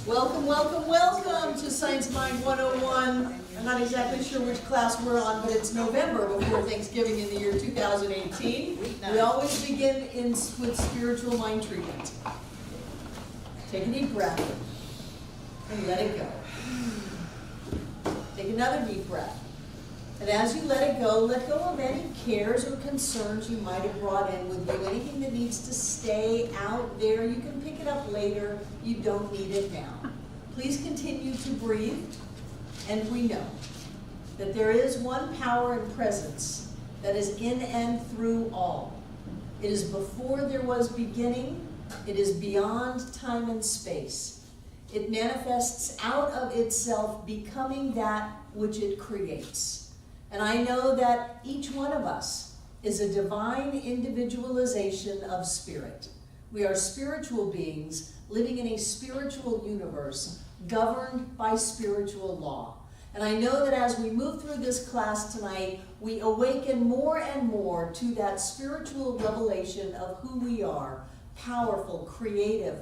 Welcome, welcome, welcome to Science Mind 101. I'm not exactly sure which class we're on, but it's November before Thanksgiving in the year 2018. We always begin with spiritual mind treatment. Take a deep breath and let it go. Take another deep breath. And as you let it go, let go of any cares or concerns you might have brought in with you. Anything that needs to stay out there, you can pick it up later. You don't need it now. Please continue to breathe. And we know that there is one power and presence that is in and through all. It is before there was beginning. It is beyond time and space. It manifests out of itself, becoming that which it creates. And I know that each one of us is a divine individualization of spirit. We are spiritual beings living in a spiritual universe governed by spiritual law. And I know that as we move through this class tonight, we awaken more and more to that spiritual revelation of who we are, powerful, creative,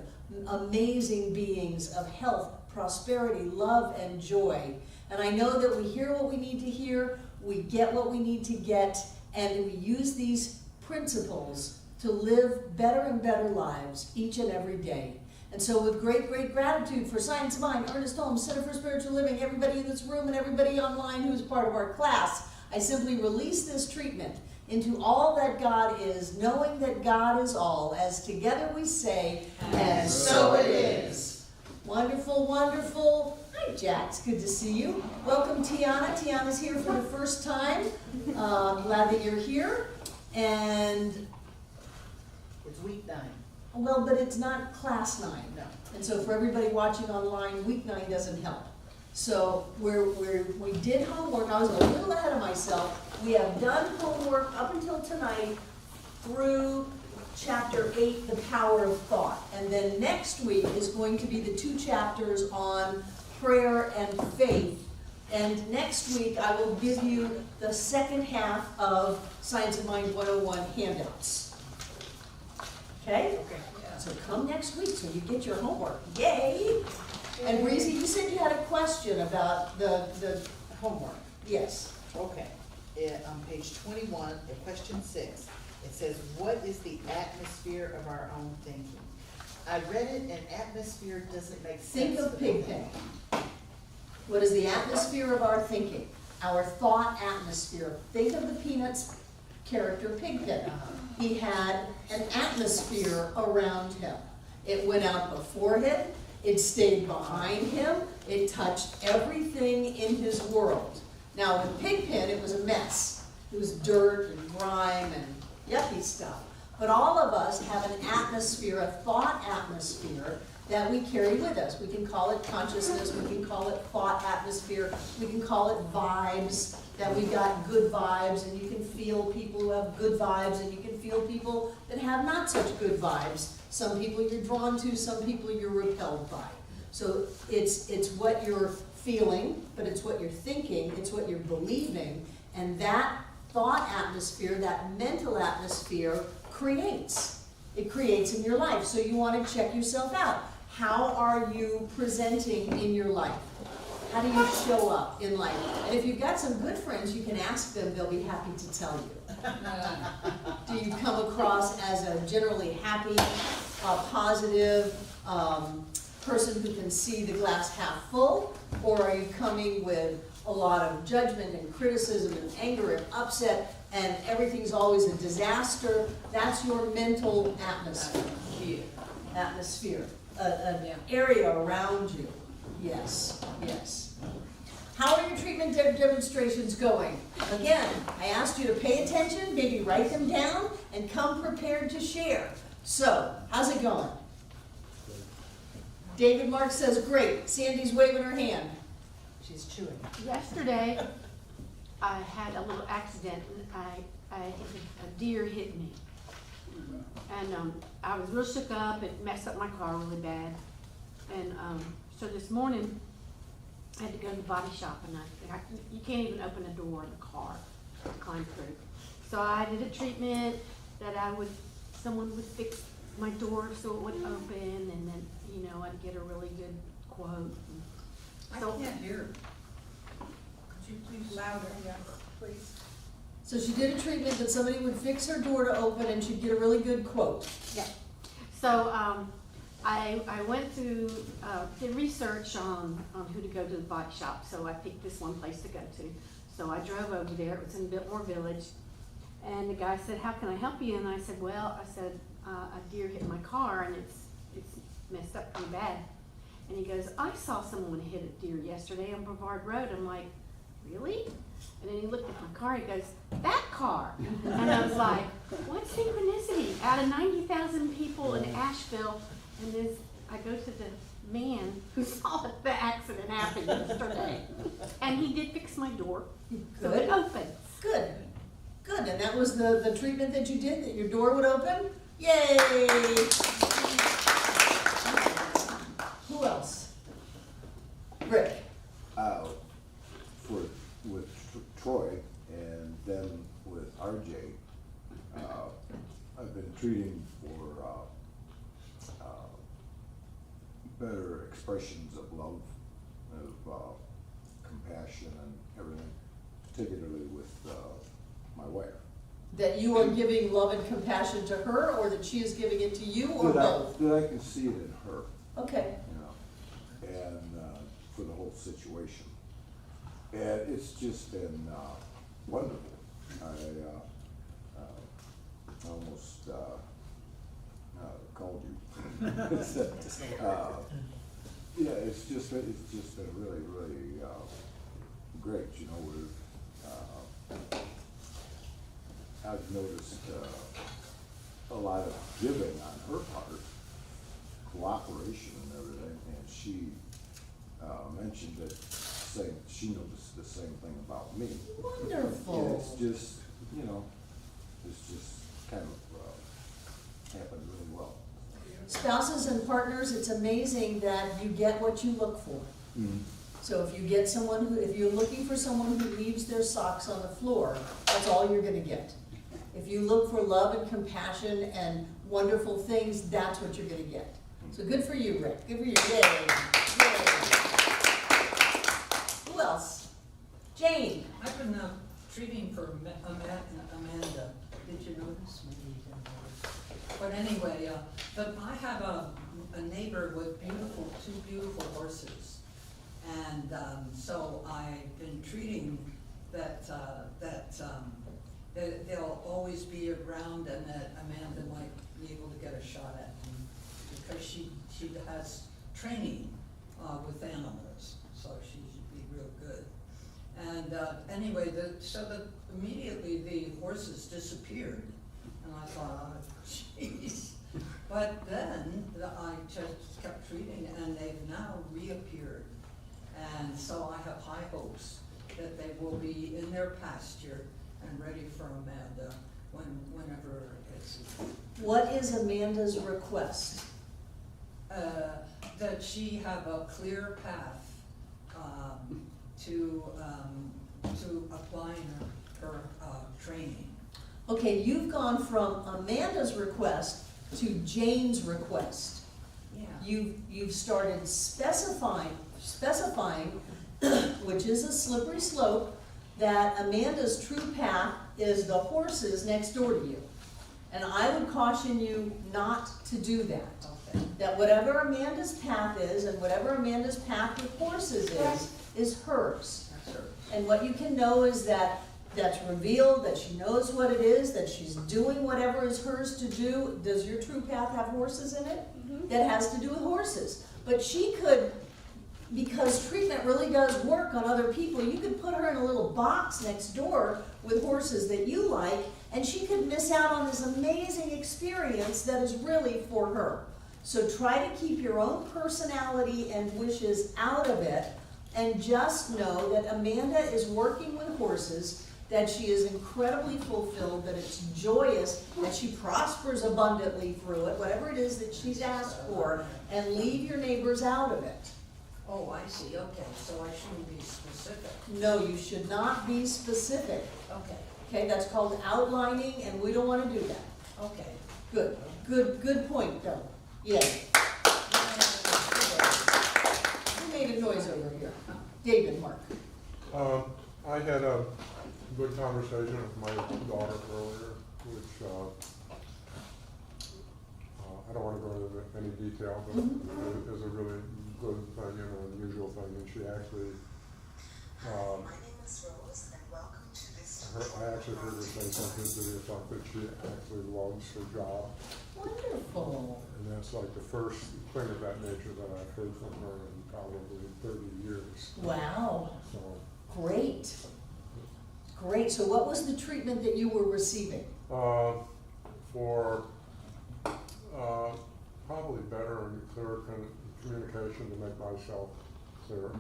amazing beings of health, prosperity, love, and joy. And I know that we hear what we need to hear, we get what we need to get, and we use these principles to live better and better lives each and every day. And so with great, great gratitude for Science Mind, Ernest Holmes, Center for Spiritual Living, everybody in this room and everybody online who's part of our class, I simply release this treatment into all that God is, knowing that God is all, as together we say, and so it is. Wonderful, wonderful. Hi, Jax. Good to see you. Welcome, Tiana. Tiana's here for the first time. Glad that you're here. And it's week 9. Well, but it's not class 9. No. And so for everybody watching online, week 9 doesn't help. So we did homework. I was a little ahead of myself. We have done homework up until tonight through Chapter 8, The Power of Thought. And then next week is going to be the 2 chapters on prayer and faith. And next week I will give you the second half of Science of Mind 101 handouts. Okay? Okay. Yeah. So come next week so you get your homework. Yay! And Breezy, you said you had a question about the Homework. yes. Okay. On page 21, the question 6, it says, what is the atmosphere of our own thinking? I read it, and atmosphere doesn't make sense. Think of to me. Pigpen. What is the atmosphere of our thinking? Our thought atmosphere. Think of the Peanuts character Pigpen. He had an atmosphere around him. It went out before him. It stayed behind him. It touched everything in his world. Now with Pigpen, it was a mess. It was dirt and grime and yucky stuff. But all of us have an atmosphere, a thought atmosphere that we carry with us. We can call it consciousness, we can call it thought atmosphere, we can call it vibes, that we got good vibes, and you can feel people who have good vibes, and you can feel people that have not such good vibes. Some people you're drawn to, some people you're repelled by. So it's what you're feeling, but it's what you're thinking, it's what you're believing, and that thought atmosphere, that mental atmosphere creates. It creates in your life. So you want to check yourself out. How are you presenting in your life? How do you show up in life? And if you've got some good friends, you can ask them, they'll be happy to tell you. Do you come across as a generally happy, positive person who can see the glass half full? Or are you coming with a lot of judgment and criticism and anger and upset, and everything's always a disaster? That's your mental atmosphere. Atmosphere. An area around you. Yes, yes. How are your treatment demonstrations going? Again, I asked you to pay attention, maybe write them down, and come prepared to share. So, how's it going? David Mark says, great. Sandy's waving her hand. She's chewing. Yesterday, I had a little accident. A deer hit me. And I was real shook up. It messed up my car really bad. And so this morning, I had to go to the body shop, and you can't even open a door in a car to climb through. So I did a treatment that someone would fix my door so it would open, and then, I'd get a really good quote. I So- can't hear. Could you please? Louder, yeah, please. So she did a treatment that somebody would fix her door to open and she'd get a really good quote. Yeah. So, I went through, did research on who to go to the bike shop, so I picked this one place to go to. So I drove over there, it was in Biltmore Village, and the guy said, "How can I help you?" And I said, "Well," I said, "a deer hit my car and it's messed up pretty bad." And he goes, "I saw someone hit a deer yesterday on Brevard Road." I'm like, "Really?" And then he looked at my car, he goes, "That car." And I was like, what synchronicity? Out of 90,000 people in Asheville, and this, I go to the man who saw the accident happen yesterday. And he did fix my door, so it Good, opens. good, good. And that was the treatment that you did, that your door would open? Yay! Who else? Rick? With Troy and then with RJ, I've been treating for better expressions of love, of compassion and everything, particularly with my wife. That you are giving love and compassion to her, or that she is giving it to you, or both? That I can see it in her, Okay, you know, and for the whole situation. And it's just been wonderful. I almost called you. Yeah, it's just been really, really great. You know, I've noticed a lot of giving on her part, cooperation and everything, and she mentioned that she noticed the same thing about me. And wonderful. it's just, you know, it's just kind of happened really well. Spouses and partners, it's amazing that you get what you look for. So if you get someone who, if you're looking for someone who leaves their socks on the floor, that's all you're gonna get. If you look for love and compassion and wonderful things, that's what you're gonna get. So good for you, Rick. Good for you. Yay. Yay. Who else? Jane. I've been treating for Amanda. Did you notice? Maybe you didn't notice. But anyway, but I have a neighbor with two beautiful horses. And so I've been treating that they'll always be around and that Amanda might be able to get a shot at them because she has training with animals, so she should be real good. And anyway, immediately the horses disappeared, and I thought, oh, jeez. But then I just kept treating, and they've now reappeared. And so I have high hopes that they will be in their pasture and ready for Amanda whenever it's. What is Amanda's request? That she have a clear path to applying her training. Okay, you've gone from Amanda's request to Jane's request. Yeah. You've started specifying, which is a slippery slope, that Amanda's true path is the horses next door to you. And I would caution you not to do that. Okay. That whatever Amanda's path is, and whatever Amanda's path with horses is hers. That's her. And what you can know is that that's revealed, that she knows what it is, that she's doing whatever is hers to do. Does your true path have horses in it? Mm-hmm. That has to do with horses. But she could, because treatment really does work on other people, you could put her in a little box next door with horses that you like, and she could miss out on this amazing experience that is really for her. So try to keep your own personality and wishes out of it, and just know that Amanda is working with horses, that she is incredibly fulfilled, that it's joyous, that she prospers abundantly through it, whatever it is that she's asked for, and leave your neighbors out of it. Oh, I see, okay, so I shouldn't be specific. No, you should not be specific. Okay, Okay, that's called outlining, and we don't want to do that. okay. Good point, though. Yeah. David, Mark. I had a good conversation with my daughter earlier, which, I don't wanna go into any detail, but it is a really good thing and an unusual thing, and she actually, My name is Rose, and welcome to this. I actually heard her say something to the effect that she actually loves her job, Wonderful. and that's like the first thing of that nature that I've heard from her in probably 30 years, Wow, so. great. Great, so what was the treatment that you were receiving? For probably better and clearer communication to make myself clearer.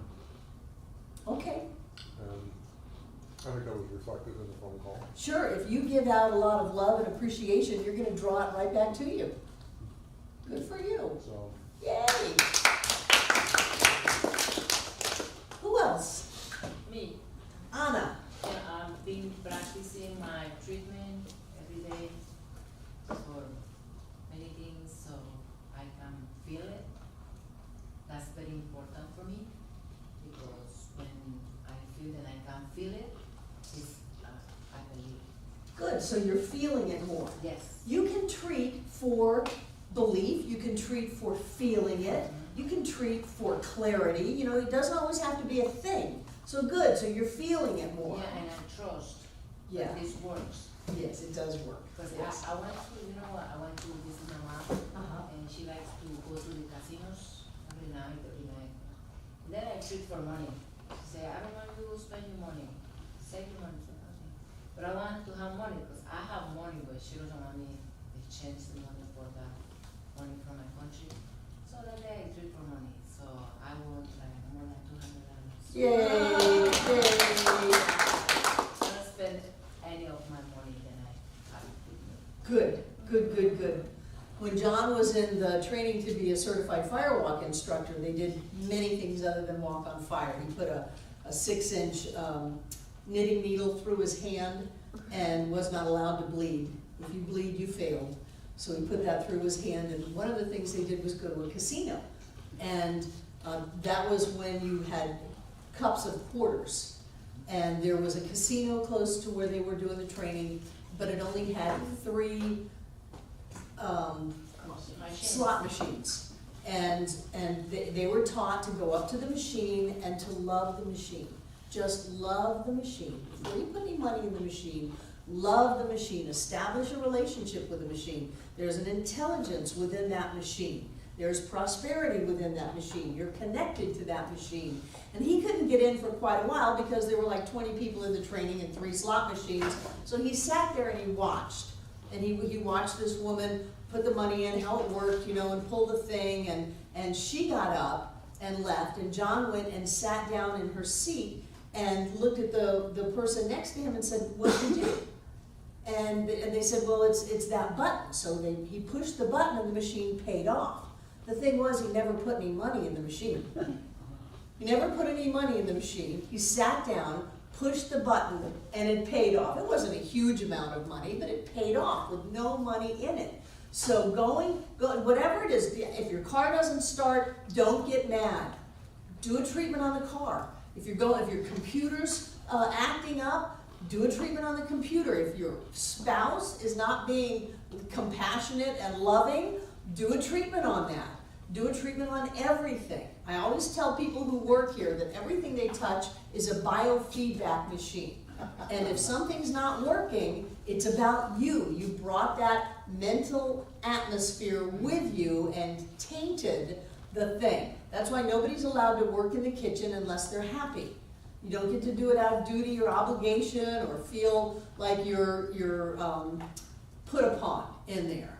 Okay, And I think that was reflected in the phone call. sure, if you give out a lot of love and appreciation, you're gonna draw it right back to you. Good for you. So, Yay! Who else? Me, Anna. yeah, I've been practicing my treatment every day for many things, so I can feel it. That's very important for me, because when I feel that I can feel it, it's, I believe. Good, so you're feeling it more. Yes. You can treat for belief, you can treat for feeling it, you can treat for clarity, you know, it doesn't always have to be a thing. So good, so you're feeling it more. Yeah, and I trust Yeah. that this works. Yes, it does work. Because Yes. I went to, you know what, I went to visit my mom, Uh-huh. and she likes to go to the casinos every night. And then I treat for money. She say, I don't want you to spend your money, save your money for nothing. But I want to have money, because I have money, but she doesn't want me to exchange the money for that money from my country. So that day I treat for money, so I won like more than $200. Yay, yay. I don't spend any of my money that I have with me. Good, good, good, good. When John was in the training to be a certified firewalk instructor, they did many things other than walk on fire. He put a 6-inch knitting needle through his hand and was not allowed to bleed. If you bleed, you failed. So he put that through his hand, and one of the things they did was go to a casino. And that was when you had cups of quarters. And there was a casino close to where they were doing the training, but it only had 3 slot machines. And they were taught to go up to the machine and to love the machine. Just love the machine. Before you put any money in the machine, love the machine. Establish a relationship with the machine. There's an intelligence within that machine. There's prosperity within that machine. You're connected to that machine. And he couldn't get in for quite a while because there were like 20 people in the training and 3 slot machines. So he sat there and he watched. And he watched this woman put the money in, how it worked, you know, and pull the thing. And she got up and left. And John went and sat down in her seat and looked at the person next to him and said, "What did you do?" And they said, "Well, it's that button." So he pushed the button and the machine paid off. The thing was, he never put any money in the machine. He never put any money in the machine. He sat down, pushed the button, and it paid off. It wasn't a huge amount of money, but it paid off with no money in it. So whatever it is, if your car doesn't start, don't get mad. Do a treatment on the car. If your computer's acting up, do a treatment on the computer. If your spouse is not being compassionate and loving, do a treatment on that. Do a treatment on everything. I always tell people who work here that everything they touch is a biofeedback machine. And if something's not working, it's about you. You brought that mental atmosphere with you and tainted the thing. That's why nobody's allowed to work in the kitchen unless they're happy. You don't get to do it out of duty or obligation or feel like you're put upon in there.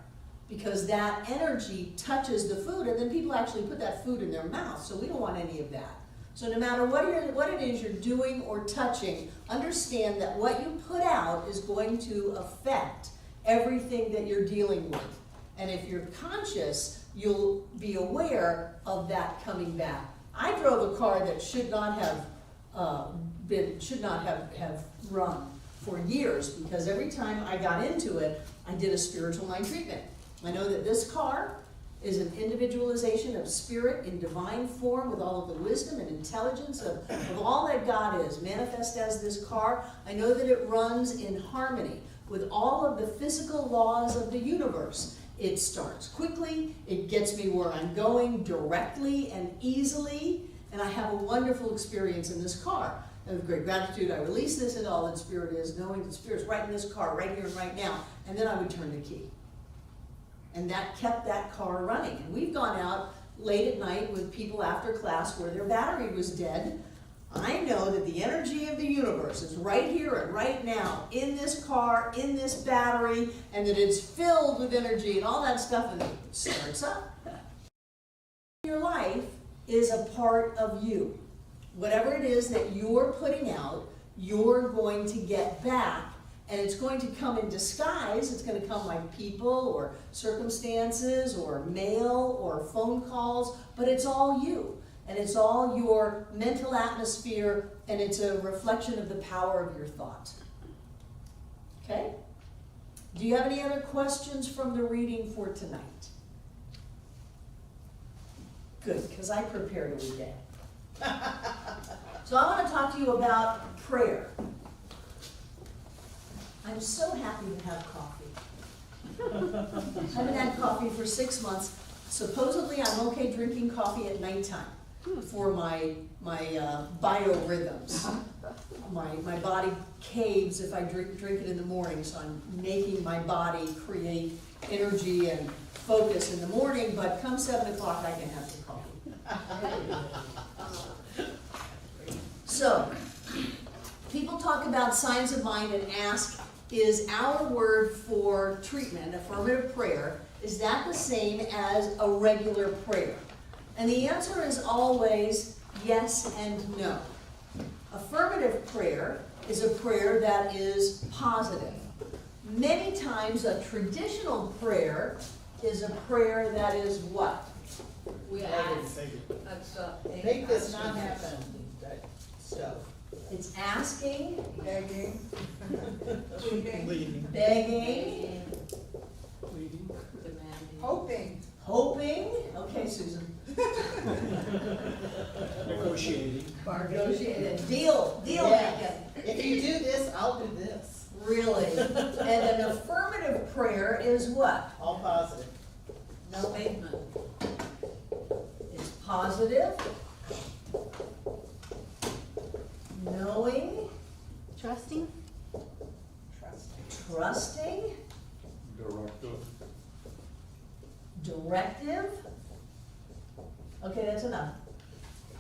Because that energy touches the food, and then people actually put that food in their mouth, so we don't want any of that. So no matter what it is you're doing or touching, understand that what you put out is going to affect everything that you're dealing with. And if you're conscious, you'll be aware of that coming back. I drove a car that should not have run for years, because every time I got into it, I did a spiritual mind treatment. I know that this car is an individualization of spirit in divine form with all of the wisdom and intelligence of all that God is, manifest as this car. I know that it runs in harmony with all of the physical laws of the universe. It starts quickly, it gets me where I'm going directly and easily, and I have a wonderful experience in this car. And with great gratitude, I release this into all that spirit is, knowing that spirit's right in this car, right here and right now, and then I would turn the key. And that kept that car running. And we've gone out late at night with people after class where their battery was dead. I know that the energy of the universe is right here and right now in this car, in this battery, and that it's filled with energy and all that stuff, and it starts up. Your life is a part of you. Whatever it is that you're putting out, you're going to get back. And it's going to come in disguise. It's going to come like people or circumstances or mail or phone calls, but it's all you. And it's all your mental atmosphere, and it's a reflection of the power of your thought. Okay? Do you have any other questions from the reading for tonight? Good, because I prepared a day. So I want to talk to you about prayer. I'm so happy to have coffee. I haven't had coffee for 6 months. Supposedly I'm okay drinking coffee at nighttime for my biorhythms. My body caves if I drink it in the morning, so I'm making my body create energy and focus in the morning, but come 7 o'clock I can have some coffee. So, people talk about signs of mind and ask, is our word for treatment, affirmative prayer, is that the same as a regular prayer? And the answer is always yes and no. Affirmative prayer is a prayer that is positive. Many times a traditional prayer is a prayer that is what? We ask. That's, Make this not happen, that stuff. It's asking, Begging. Leading. begging, Demanding. Hoping. hoping. Okay, Susan. Negotiating. Negotiating. Deal Yes. making. If you do this, I'll do this. Really. And an affirmative prayer is what? All positive. No statement. It's positive, knowing, Trusting? Trusting. trusting, Directive. directive. Okay, that's enough.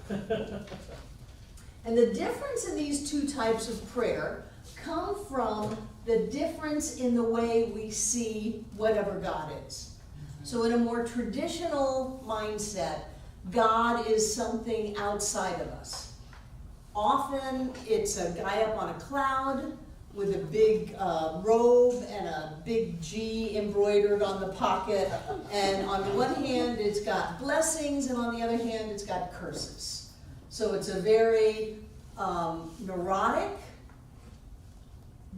And the difference in these two types of prayer come from the difference in the way we see whatever God is. So in a more traditional mindset, God is something outside of us. Often it's a guy up on a cloud with a big robe and a big G embroidered on the pocket. And on the one hand, it's got blessings, and on the other hand, it's got curses. So it's a very neurotic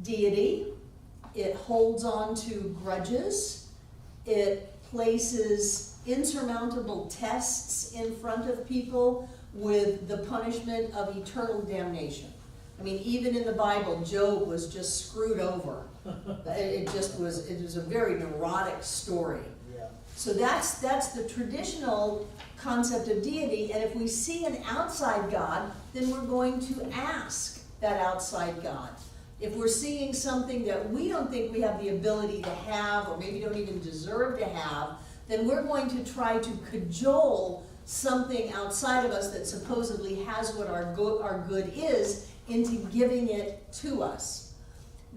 deity. It holds on to grudges. It places insurmountable tests in front of people with the punishment of eternal damnation. I mean, even in the Bible, Job was just screwed over. It was a very neurotic story. Yeah. So that's the traditional concept of deity, and if we see an outside God, then we're going to ask that outside God. If we're seeing something that we don't think we have the ability to have, or maybe don't even deserve to have, then we're going to try to cajole something outside of us that supposedly has what our good is into giving it to us.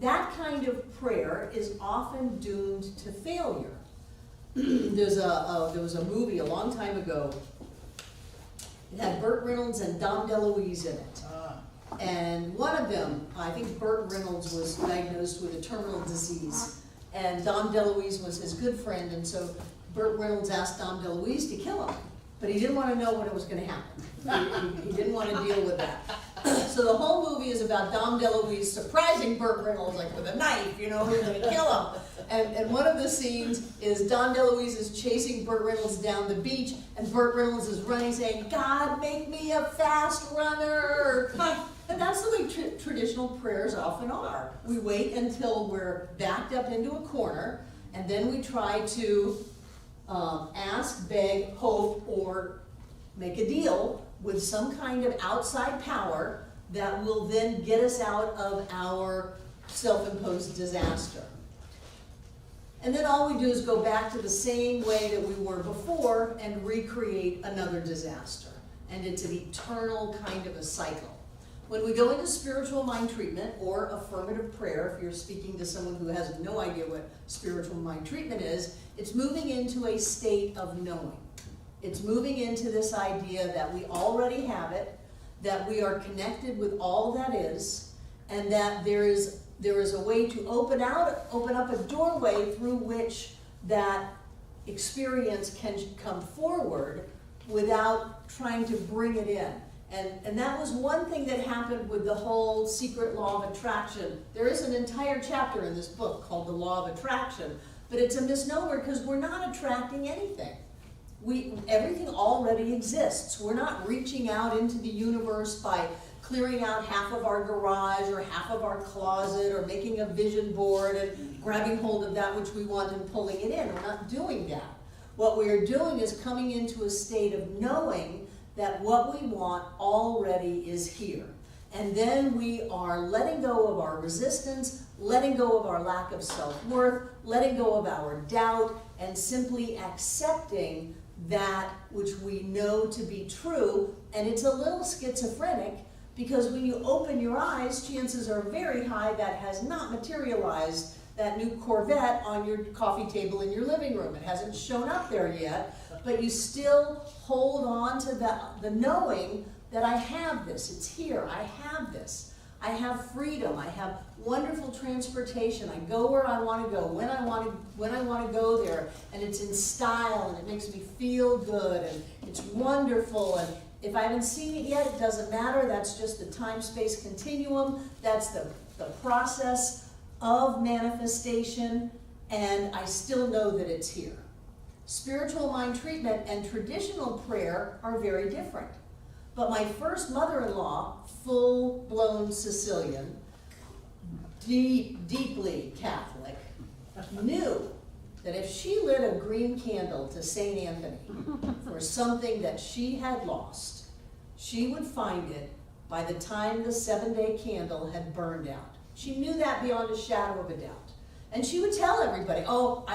That kind of prayer is often doomed to failure. There was a movie a long time ago. It had Burt Reynolds and Dom DeLuise in it. And one of them, I think Burt Reynolds, was diagnosed with a terminal disease. And Dom DeLuise was his good friend, and so Burt Reynolds asked Dom DeLuise to kill him. But he didn't want to know when it was going to happen. He didn't want to deal with that. So the whole movie is about Dom DeLuise surprising Burt Reynolds, like with a knife, you know, who's gonna kill him. And one of the scenes is Dom DeLuise is chasing Burt Reynolds down the beach, and Burt Reynolds is running saying, God, make me a fast runner. And that's the way traditional prayers often are. We wait until we're backed up into a corner, and then we try to ask, beg, hope, or make a deal with some kind of outside power that will then get us out of our self-imposed disaster. And then all we do is go back to the same way that we were before and recreate another disaster. And it's an eternal kind of a cycle. When we go into spiritual mind treatment or affirmative prayer, if you're speaking to someone who has no idea what spiritual mind treatment is, it's moving into a state of knowing. It's moving into this idea that we already have it, that we are connected with all that is, and that there is a way to open up a doorway through which that experience can come forward without trying to bring it in. And that was one thing that happened with the whole secret law of attraction. There is an entire chapter in this book called The Law of Attraction, but it's a misnomer because we're not attracting anything. Everything already exists. We're not reaching out into the universe by clearing out half of our garage or half of our closet or making a vision board and grabbing hold of that which we want and pulling it in. We're not doing that. What we are doing is coming into a state of knowing that what we want already is here. And then we are letting go of our resistance, letting go of our lack of self-worth, letting go of our doubt, and simply accepting that which we know to be true. And it's a little schizophrenic because when you open your eyes, chances are very high that has not materialized, that new Corvette on your coffee table in your living room. It hasn't shown up there yet, but you still hold on to the knowing that I have this. It's here. I have this. I have freedom. I have wonderful transportation. I go where I want to go, when I want to go there, and it's in style, and it makes me feel good, and it's wonderful. And if I haven't seen it yet, it doesn't matter. That's just the time-space continuum. That's the process of manifestation, and I still know that it's here. Spiritual mind treatment and traditional prayer are very different. But my first mother-in-law, full-blown Sicilian, deeply Catholic, knew that if she lit a green candle to St. Anthony for something that she had lost, she would find it by the time the 7-day candle had burned out. She knew that beyond a shadow of a doubt. And she would tell everybody, oh,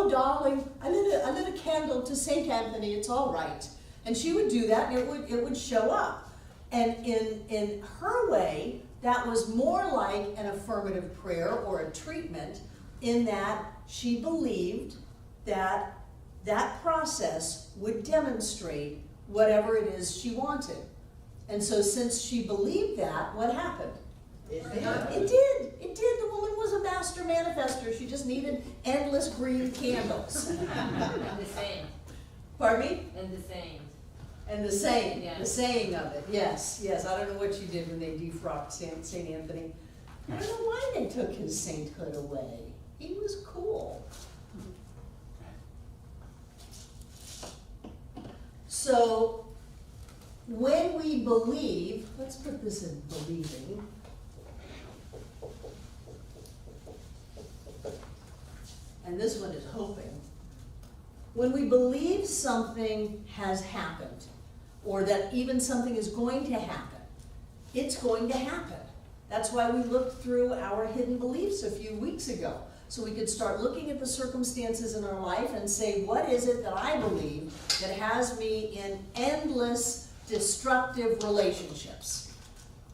darling, I lit a candle to St. Anthony, it's all right. And she would do that, and it would show up. And in her way, that was more like an affirmative prayer or a treatment, in that she believed that that process would demonstrate whatever it is she wanted. And so since she believed that, what happened? It did. It did. The woman was a master manifester. She just needed endless green candles. And the same, Pardon me? and the same. And the saying, Yeah. the saying of it, yes, yes. I don't know what she did when they defrocked St. Anthony. I don't know why they took his sainthood away. He was cool. So, when we believe, let's put this in believing. And this one is hoping. When we believe something has happened, or that even something is going to happen, it's going to happen. That's why we looked through our hidden beliefs a few weeks ago. So we could start looking at the circumstances in our life and say, what is it that I believe that has me in endless destructive relationships?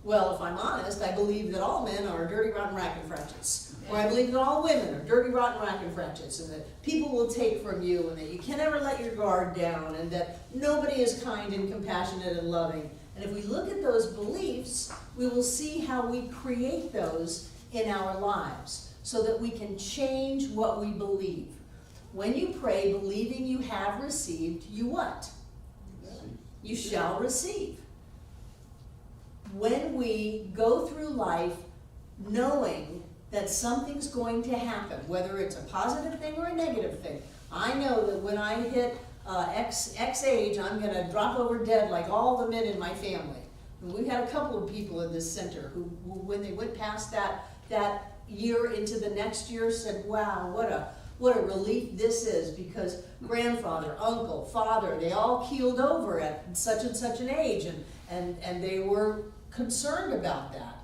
Well, if I'm honest, I believe that all men are dirty, rotten rackenfratches. Or I believe that all women are dirty, rotten rackenfratches, and that people will take from you, and that you can never let your guard down, and that nobody is kind and compassionate and loving. And if we look at those beliefs, we will see how we create those in our lives so that we can change what we believe. When you pray, believing you have received, you what? You shall receive. when we go through life knowing that something's going to happen, whether it's a positive thing or a negative thing. I know that when I hit X age, I'm gonna drop over dead like all the men in my family. And we've had a couple of people in this center who when they went past that year into the next year, said, wow, what a relief this is, because grandfather, uncle, father, they all keeled over at such and such an age, and they were concerned about that.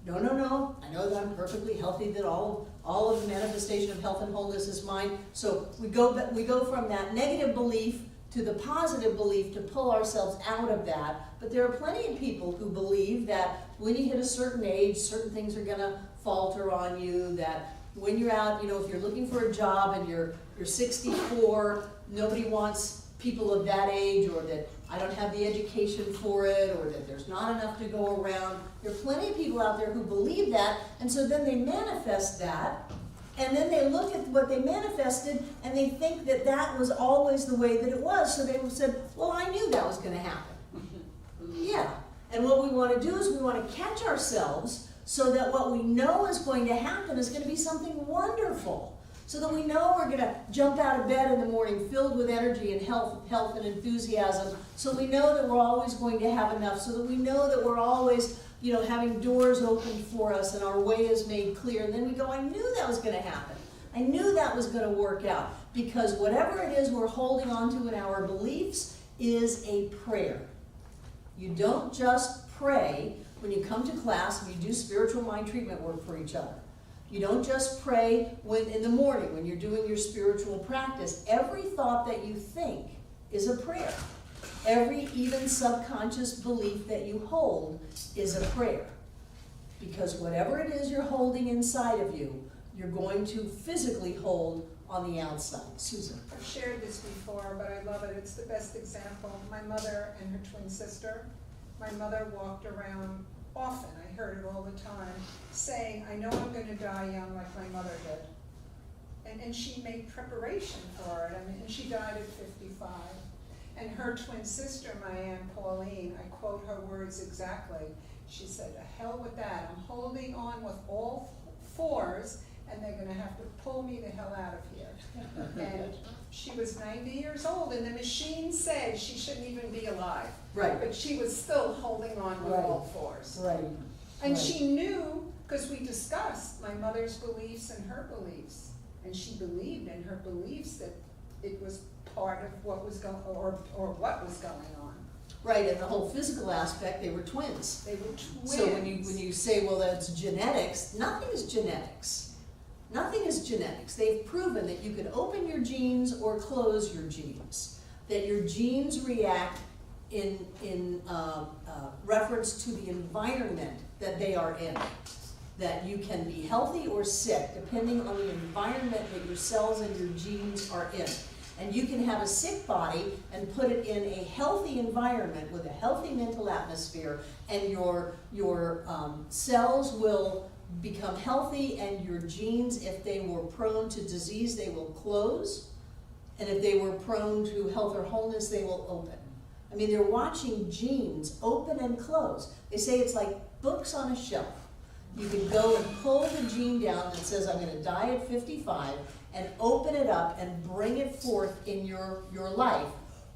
No, I know that I'm perfectly healthy, that all of the manifestation of health and wholeness is mine. So we go from that negative belief to the positive belief to pull ourselves out of that. But there are plenty of people who believe that when you hit a certain age, certain things are gonna falter on you, that when you're out, if you're looking for a job and you're 64, nobody wants people of that age, or that I don't have the education for it, or that there's not enough to go around. There are plenty of people out there who believe that, and so then they manifest that, and then they look at what they manifested, and they think that that was always the way that it was, so they said, well, I knew that was going to happen. Yeah, and what we want to do is we want to catch ourselves so that what we know is going to happen is going to be something wonderful. So that we know we're going to jump out of bed in the morning filled with energy and health and enthusiasm. So we know that we're always going to have enough. So that we know that we're always, having doors open for us and our way is made clear. And then we go, I knew that was going to happen. I knew that was going to work out. Because whatever it is we're holding on to in our beliefs is a prayer. You don't just pray when you come to class and you do spiritual mind treatment work for each other. You don't just pray in the morning when you're doing your spiritual practice. Every thought that you think is a prayer. Every even subconscious belief that you hold is a prayer. Because whatever it is you're holding inside of you, you're going to physically hold on the outside. Susan. I've shared this before, but I love it. It's the best example. My mother and her twin sister. My mother walked around often, I heard it all the time, saying, I know I'm going to die young like my mother did. And she made preparation for it, and she died at 55. And her twin sister, my Aunt Pauline, I quote her words exactly, she said, to hell with that, I'm holding on with all fours, and they're going to have to pull me the hell out of here. And she was 90 years old, and the machine said she shouldn't even be alive. Right. But she was still holding on with all fours. Right. And she knew, because we discussed my mother's beliefs and her beliefs, and she believed in her beliefs that it was part of what was going, or what was going on. Right, and the whole physical aspect, they were twins. They were twins. So when you say, well, that's genetics, nothing is genetics. Nothing is genetics. They've proven that you can open your genes or close your genes. That your genes react in reference to the environment that they are in. That you can be healthy or sick depending on the environment that your cells and your genes are in. And you can have a sick body and put it in a healthy environment with a healthy mental atmosphere, and your cells will become healthy, and your genes, if they were prone to disease, they will close. And if they were prone to health or wholeness, they will open. I mean, they're watching genes open and close. They say it's like books on a shelf. You can go and pull the gene down that says, I'm going to die at 55, and open it up and bring it forth in your life.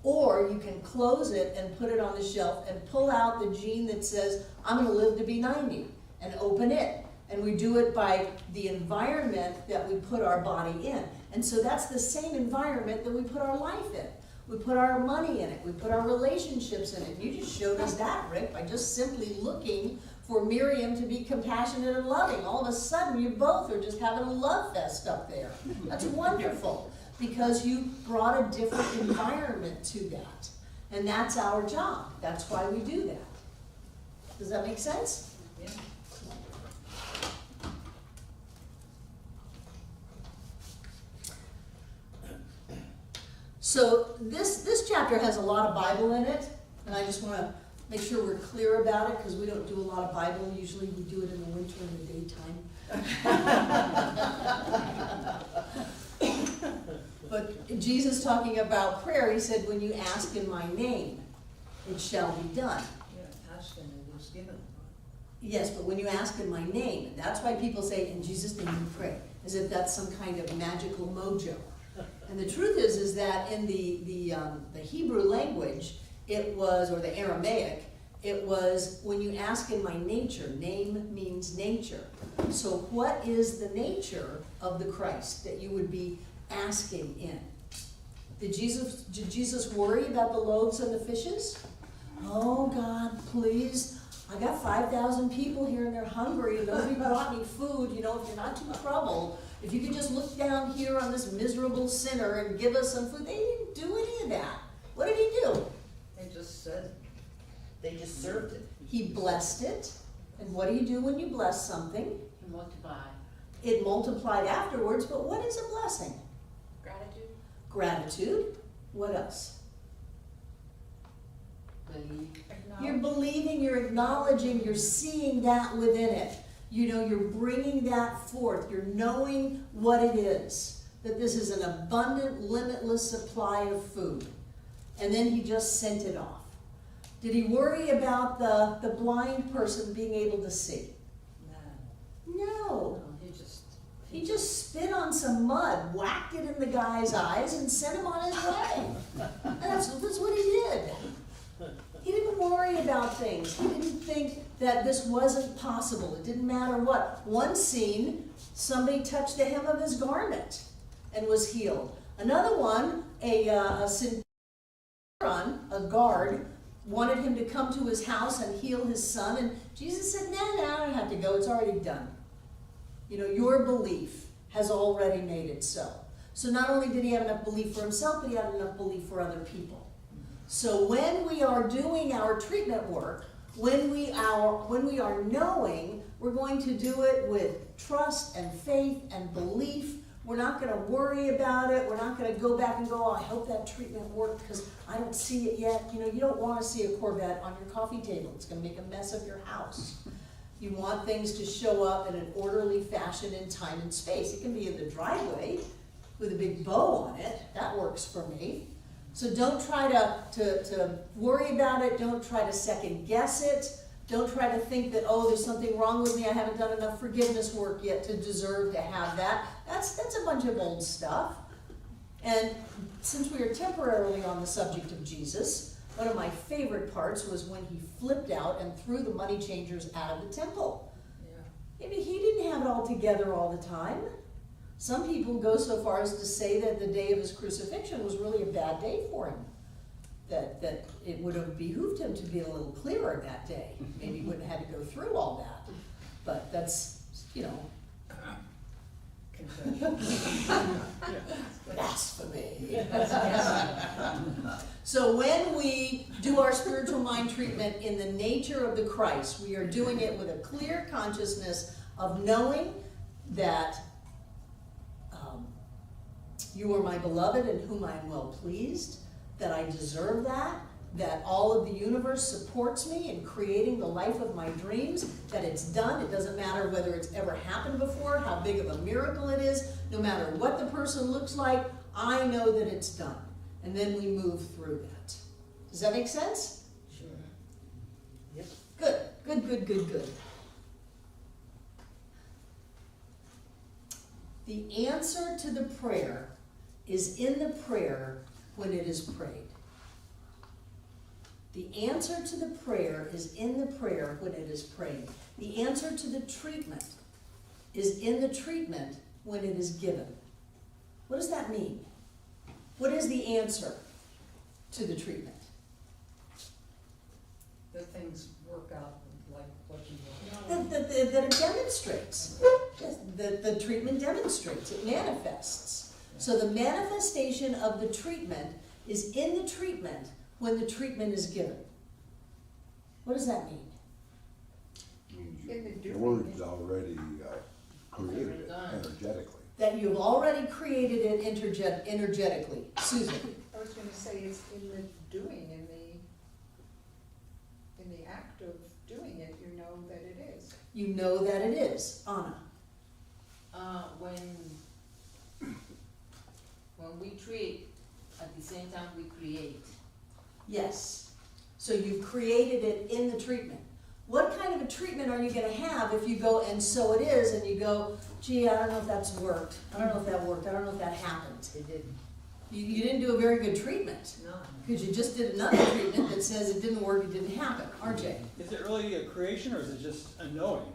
Or you can close it and put it on the shelf and pull out the gene that says, I'm going to live to be 90, and open it. And we do it by the environment that we put our body in. And so that's the same environment that we put our life in. We put our money in it. We put our relationships in it. You just showed us that, Rick, by just simply looking for Miriam to be compassionate and loving. All of a sudden, you both are just having a love fest up there. That's wonderful, because you brought a different environment to that. And that's our job. That's why we do that. Does that make sense? Yeah. So this chapter has a lot of Bible in it, and I just want to make sure we're clear about it, because we don't do a lot of Bible. Usually we do it in the winter in the daytime. But Jesus talking about prayer, he said, when you ask in my name, it shall be done. Yeah, ask and it is given. Yes, but when you ask in my name, that's why people say, in Jesus' name we pray, as if that's some kind of magical mojo. And the truth is that in the Hebrew language, it was, or the Aramaic, it was when you ask in my nature. Name means nature. So what is the nature of the Christ that you would be asking in? Did Jesus worry about the loaves and the fishes? Oh God, please, I got 5,000 people here and they're hungry and nobody brought me food. You know, if you're not too troubled, if you could just look down here on this miserable sinner and give us some food. They didn't do any of that. What did he do? They just said, They just served it. He blessed it. And what do you do when you bless something? You multiply. It multiplied afterwards, but what is a blessing? Gratitude. Gratitude. What else? Believe. You're believing, you're acknowledging, you're seeing that within it. You know, you're bringing that forth. You're knowing what it is. That this is an abundant, limitless supply of food. And then he just sent it off. Did he worry about the blind person being able to see? nah, No. he He just spit on some mud, whacked it in the guy's eyes, and sent him on his way. And that's what he did. He didn't worry about things. He didn't think that this wasn't possible. It didn't matter what. One scene, somebody touched the hem of his garment and was healed. Another one, a centurion, a guard, wanted him to come to his house and heal his son. And Jesus said, no, I don't have to go. It's already done. You know, your belief has already made it so. So not only did he have enough belief for himself, but he had enough belief for other people. So when we are doing our treatment work, when we are knowing, we're going to do it with trust and faith and belief. We're not going to worry about it. We're not going to go back and go, oh, I hope that treatment worked because I don't see it yet. You know, you don't want to see a Corvette on your coffee table. It's going to make a mess of your house. You want things to show up in an orderly fashion in time and space. It can be in the driveway with a big bow on it. That works for me. So don't try to worry about it. Don't try to second guess it. Don't try to think that, oh, there's something wrong with me. I haven't done enough forgiveness work yet to deserve to have that. That's a bunch of old stuff. And since we are temporarily on the subject of Jesus, one of my favorite parts was when he flipped out and threw the money changers out of the temple. yeah. Maybe he didn't have it all together all the time. Some people go so far as to say that the day of his crucifixion was really a bad day for him. That it would have behooved him to be a little clearer that day. Maybe he wouldn't have had to go through all that. But that's, you know, Confession. blasphemy. So when we do our spiritual mind treatment in the nature of the Christ, we are doing it with a clear consciousness of knowing that you are my beloved in whom I am well pleased, that I deserve that all of the universe supports me in creating the life of my dreams, that it's done. It doesn't matter whether it's ever happened before, how big of a miracle it is, no matter what the person looks like, I know that it's done. And then we move through that. Does that make sense? Sure. Yep. Good. The answer to the prayer is in the prayer when it is prayed. The answer to the prayer is in the prayer when it is prayed. The answer to the treatment is in the treatment when it is given. What does that mean? What is the answer to the treatment? That things work out like what you want. That it demonstrates. The treatment demonstrates. It manifests. So the manifestation of the treatment is in the treatment when the treatment is given. What does that mean? In the The doing. word's already created it Done. energetically. That you've already created it energetically. Susan. I was gonna say it's in the doing, in the act of doing it, you know that it is. You know that it is. Anna. When we treat, at the same time we create. Yes. So you've created it in the treatment. What kind of a treatment are you gonna have if you go, and so it is, and you go, gee, I don't know if that's worked, I don't know if that worked, I don't know if that happened. It didn't. You didn't do a very good treatment, No. because you just did another treatment that says it didn't work, it didn't happen. RJ? Is it really a creation or is it just a knowing?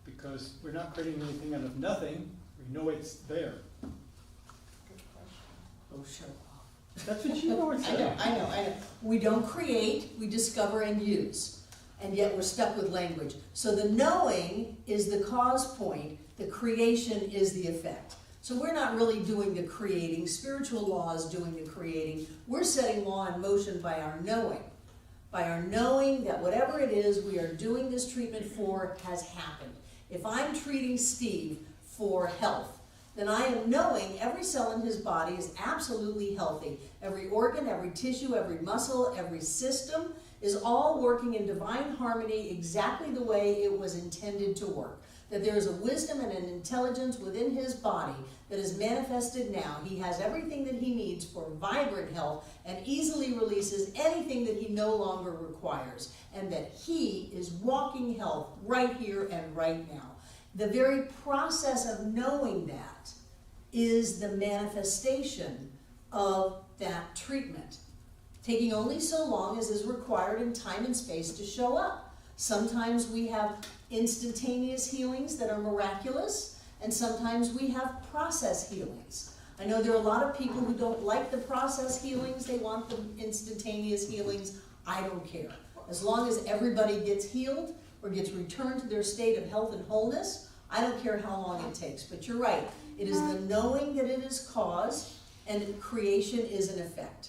Because we're not creating anything out of nothing, we know it's there. Oh, shut up. That's what you were I saying. know, I know, I know. We don't create, we discover and use, and yet we're stuck with language. So the knowing is the cause point, the creation is the effect. So we're not really doing the creating, spiritual law is doing the creating. We're setting law in motion by our knowing. By our knowing that whatever it is we are doing this treatment for has happened. If I'm treating Steve for health, then I am knowing every cell in his body is absolutely healthy. Every organ, every tissue, every muscle, every system is all working in divine harmony exactly the way it was intended to work. That there is a wisdom and an intelligence within his body that is manifested now. He has everything that he needs for vibrant health and easily releases anything that he no longer requires. And that he is walking health right here and right now. The very process of knowing that is the manifestation of that treatment, taking only so long as is required in time and space to show up. Sometimes we have instantaneous healings that are miraculous, and sometimes we have process healings. I know there are a lot of people who don't like the process healings, they want the instantaneous healings. I don't care. As long as everybody gets healed, or gets returned to their state of health and wholeness, I don't care how long it takes. But you're right, it is the knowing that it is cause, and creation is an effect.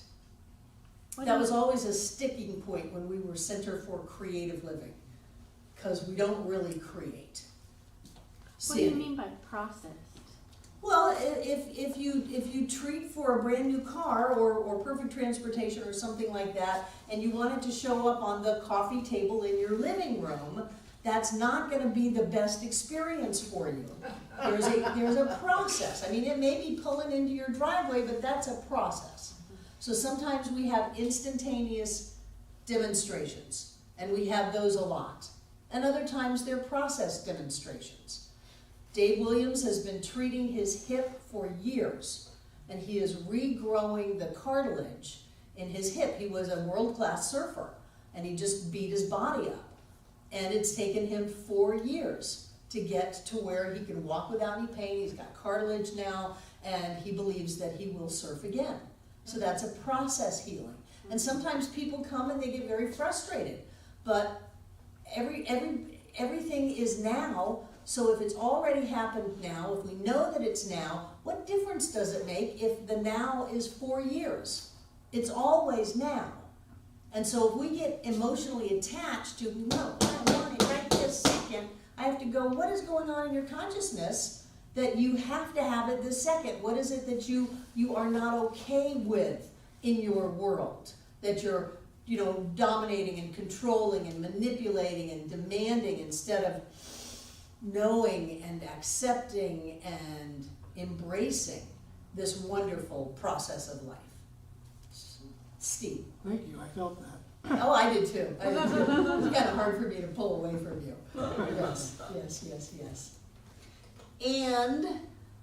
That was always a sticking point when we were Center for Creative Living, because we don't really create. What do you Sandy? mean by processed? Well, if you treat for a brand new car or perfect transportation or something like that, and you want it to show up on the coffee table in your living room, that's not going to be the best experience for you. There's a process. I mean, it may be pulling into your driveway, but that's a process. So sometimes we have instantaneous demonstrations, and we have those a lot. And other times they're process demonstrations. Dave Williams has been treating his hip for years, and he is regrowing the cartilage in his hip. He was a world-class surfer, and he just beat his body up. And it's taken him 4 years to get to where he can walk without any pain. He's got cartilage now, and he believes that he will surf again. So that's a process healing. And sometimes people come and they get very frustrated, but everything is now. So if it's already happened now, if we know that it's now, what difference does it make if the now is 4 years? It's always now. And so if we get emotionally attached to, no, I want it right this second, I have to go, what is going on in your consciousness that you have to have it this second? What is it that you are not okay with in your world? That you're, dominating and controlling and manipulating and demanding instead of knowing and accepting and embracing this wonderful process of life. Steve. Thank you, I felt that. Oh, I did too. I did too. It was kind of hard for me to pull away from you. Yes. And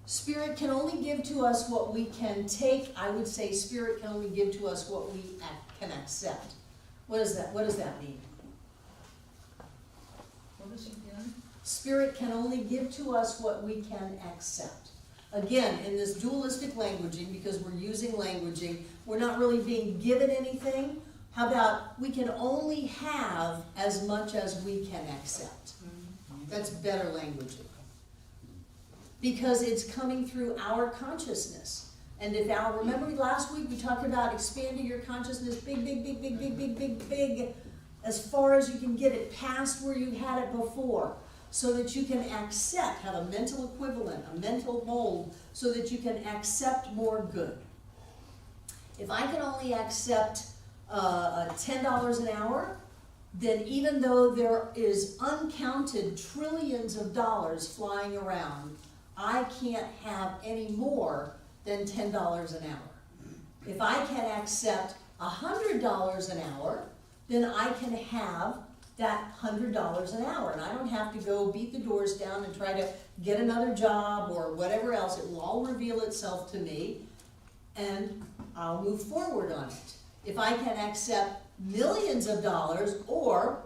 Spirit can only give to us what we can take. I would say Spirit can only give to us what we can accept. What does that mean? What is it again? Spirit can only give to us what we can accept. Again, in this dualistic languaging, because we're using languaging, we're not really being given anything. How about we can only have as much as we can accept? That's better languaging. Because it's coming through our consciousness. And remember last week we talked about expanding your consciousness big, as far as you can get it past where you had it before. So that you can accept, have a mental equivalent, a mental mold, so that you can accept more good. If I can only accept $10 an hour, then even though there is uncounted trillions of dollars flying around, I can't have any more than $10 an hour. If I can accept $100 an hour, then I can have that $100 an hour. And I don't have to go beat the doors down and try to get another job or whatever else. It will all reveal itself to me, and I'll move forward on it. If I can accept millions of dollars or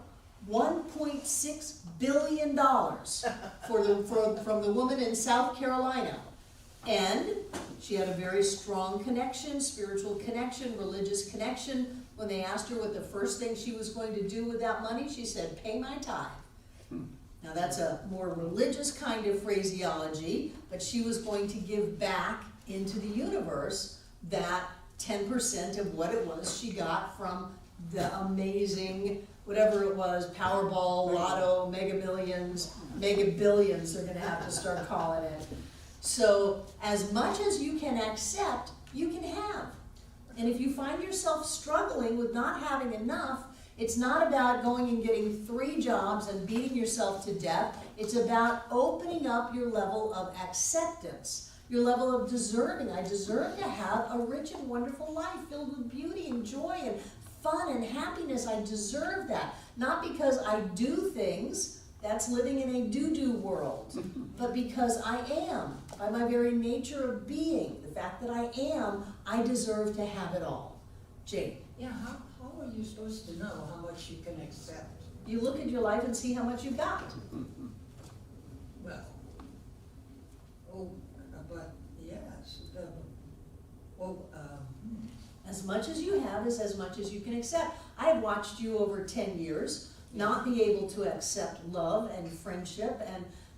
$1.6 billion from the woman in South Carolina, and she had a very strong connection, spiritual connection, religious connection. When they asked her what the first thing she was going to do with that money, she said, pay my tithe. Now that's a more religious kind of phraseology, but she was going to give back into the universe that 10% of what it was she got from the amazing, whatever it was, Powerball, Lotto, Mega Millions, Mega Billions, they're gonna have to start calling it. So as much as you can accept, you can have. And if you find yourself struggling with not having enough, it's not about going and getting 3 jobs and beating yourself to death. It's about opening up your level of acceptance, your level of deserving. I deserve to have a rich and wonderful life filled with beauty and joy and fun and happiness. I deserve that. Not because I do things, that's living in a do-do world, but because I am, by my very nature of being, the fact that I am, I deserve to have it all. Jane? Yeah, how are you supposed to know how much you can accept? You look at your life and see how much you got. Well, but yes, As much as you have is as much as you can accept. I have watched you over 10 years not be able to accept love and friendship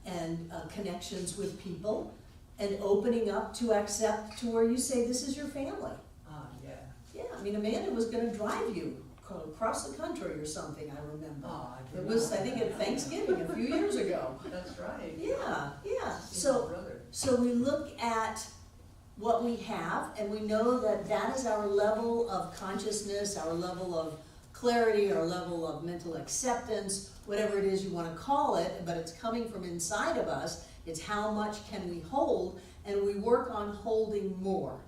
and connections with people, and opening up to accept to where you say this is your family. yeah. Yeah, I mean, Amanda was gonna drive you across the country or something, I remember. I It was, I think, at Thanksgiving a few years ago. That's right. Yeah, yeah. See my brother. So we look at what we have, and we know that that is our level of consciousness, our level of clarity, our level of mental acceptance, whatever it is you want to call it, but it's coming from inside of us. It's how much can we hold, and we work on holding more.